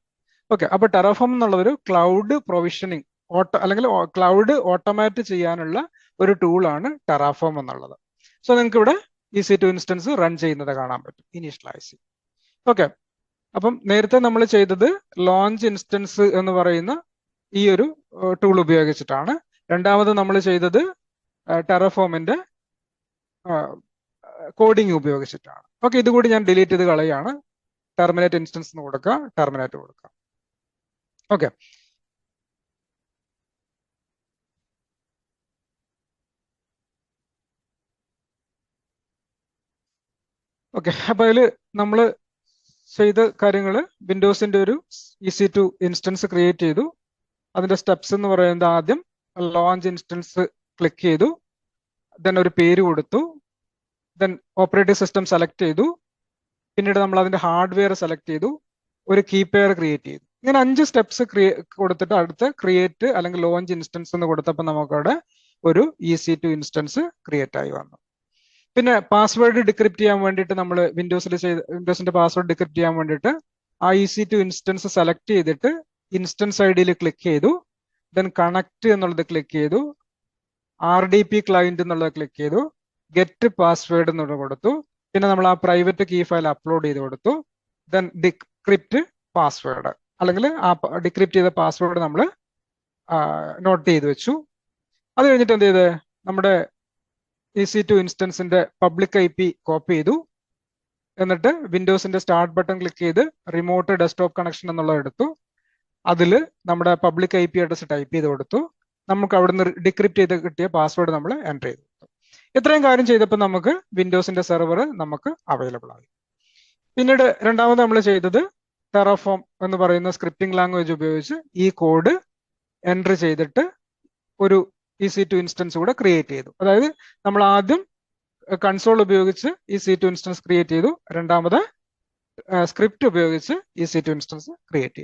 ഓക്കെ, അപ്പൊ ടെറാഫോം എന്നുള്ളതൊരു ക്ലൗഡ് പ്രൊവിഷനിങ് അല്ലെങ്കിൽ ക്ലൗഡ് ഓട്ടോമാറ്റ് ചെയ്യാനുള്ള ഒരു ടൂളാണ് ടെറാഫോം എന്നുള്ളത്. സോ നിങ്ങൾക്ക് ഇവിടെ EC2 ഇൻസ്റ്റൻസ് റൺ ചെയ്യുന്നത് കാണാൻ പറ്റും, ഇനീഷ്യലൈസ്. ഓക്കെ, അപ്പം നേരത്തെ നമ്മൾ ചെയ്തത് ലോഞ്ച് ഇൻസ്റ്റൻസ് എന്ന് പറയുന്ന ഈ ഒരു ടൂൾ ഉപയോഗിച്ചിട്ടാണ്. രണ്ടാമത് നമ്മൾ ചെയ്തത് ടെറഫോമിന്റെ കോഡിംഗ് ഉപയോഗിച്ചിട്ടാണ്. ഓക്കെ, ഇതുകൂടി ഞാൻ ഡിലീറ്റ് ചെയ്ത് കളയാണ്. ടെർമിനേറ്റ് ഇൻസ്റ്റൻസ് എന്ന് കൊടുക്കുക, ടെർമിനേറ്റ് കൊടുക്കുക. Okay, okay. അപ്പൊ അതിൽ നമ്മൾ ചെയ്ത കാര്യങ്ങൾ, വിൻഡോസിന്റെ ഒരു EC2 ഇൻസ്റ്റൻസ് ക്രിയേറ്റ് ചെയ്തു. അതിന്റെ സ്റ്റെപ്സ് എന്ന് പറയുന്നത് ആദ്യം ലോഞ്ച് ഇൻസ്റ്റൻസ് ക്ലിക്ക് ചെയ്തു, ദെൻ ഒരു പേര് കൊടുത്തു, ദെൻ ഓപ്പറേറ്റിംഗ് സിസ്റ്റം സെലക്ട് ചെയ്തു, പിന്നീട് നമ്മൾ അതിന്റെ ഹാർഡ്വെയർ സെലക്ട് ചെയ്തു, ഒരു കീ പെയർ ക്രിയേറ്റ് ചെയ്തു. ഇങ്ങനെ 5 സ്റ്റെപ്സ് കൊടുത്തിട്ട് അടുത്ത് ക്രിയേറ്റ് അല്ലെങ്കിൽ ലോഞ്ച് ഇൻസ്റ്റൻസ് എന്ന് കൊടുത്തപ്പോൾ നമുക്കവിടെ ഒരു EC2 ഇൻസ്റ്റൻസ് ക്രിയേറ്റ് ആയി വന്നു. പിന്നെ പാസ്വേഡ് ഡിക്രിപ്റ്റ് ചെയ്യാൻ വേണ്ടിയിട്ട് നമ്മൾ വിൻഡോസിന്റെ പാസ്വേഡ് ഡിക്രിപ്റ്റ് ചെയ്യാൻ വേണ്ടിയിട്ട് ആ EC2 ഇൻസ്റ്റൻസ് സെലക്ട് ചെയ്തിട്ട് ഇൻസ്റ്റൻസ് ഐഡിയിൽ ക്ലിക്ക് ചെയ്തു, ദെൻ കണക്ട് എന്നുള്ളത് ക്ലിക്ക് ചെയ്തു, RDP ക്ലയന്റ് എന്നുള്ളത് ക്ലിക്ക് ചെയ്തു, ഗെറ്റ് പാസ്വേഡ് എന്നുള്ളത് കൊടുത്തു, പിന്നെ നമ്മൾ ആ പ്രൈവറ്റ് കീ ഫയൽ അപ്ലോഡ് ചെയ്ത് കൊടുത്തു, ദെൻ ഡിക്രിപ്റ്റ് പാസ്വേഡ് അല്ലെങ്കിൽ ആ ഡിക്രിപ്റ്റ് ചെയ്ത പാസ്വേഡ് നമ്മൾ നോട്ട് ചെയ്ത് വെച്ചു. അത് കഴിഞ്ഞിട്ട് എന്ത് ചെയ്ത് നമ്മുടെ EC2 ഇൻസ്റ്റൻസിന്റെ പബ്ലിക് IP കോപ്പി ചെയ്തു, എന്നിട്ട് വിൻഡോസിന്റെ സ്റ്റാർട്ട് ബട്ടൺ ക്ലിക്ക് ചെയ്ത് റിമോട്ട് ഡെസ്ക്ടോപ്പ് കണക്ഷൻ എന്നുള്ളത് എടുത്തു, അതിൽ നമ്മുടെ പബ്ലിക് IP അഡ്രസ് ടൈപ്പ് ചെയ്ത് കൊടുത്തു, നമുക്ക് അവിടുന്ന് ഡിക്രിപ്റ്റ് ചെയ്ത് കിട്ടിയ പാസ്വേഡ് നമ്മൾ എൻ്റർ ചെയ്ത് കൊടുത്തു. ഇത്രയും കാര്യം ചെയ്തപ്പോൾ നമുക്ക് വിൻഡോസിന്റെ സെർവർ നമുക്ക് അവൈലബിൾ ആയി. പിന്നീട് രണ്ടാമത് നമ്മൾ ചെയ്തത് ടെറഫോം എന്ന് പറയുന്ന സ്ക്രിപ്റ്റിംഗ് ലാംഗ്വേജ് ഉപയോഗിച്ച് ഈ കോഡ് എൻ്റർ ചെയ്തിട്ട് ഒരു EC2 ഇൻസ്റ്റൻസ് കൂടെ ക്രിയേറ്റ് ചെയ്തു. അതായത് നമ്മൾ ആദ്യം കൺസോൾ ഉപയോഗിച്ച് EC2 ഇൻസ്റ്റൻസ് ക്രിയേറ്റ് ചെയ്തു, രണ്ടാമത് സ്ക്രിപ്റ്റ് ഉപയോഗിച്ച് EC2 ഇൻസ്റ്റൻസ് ക്രിയേറ്റ് ചെയ്തു.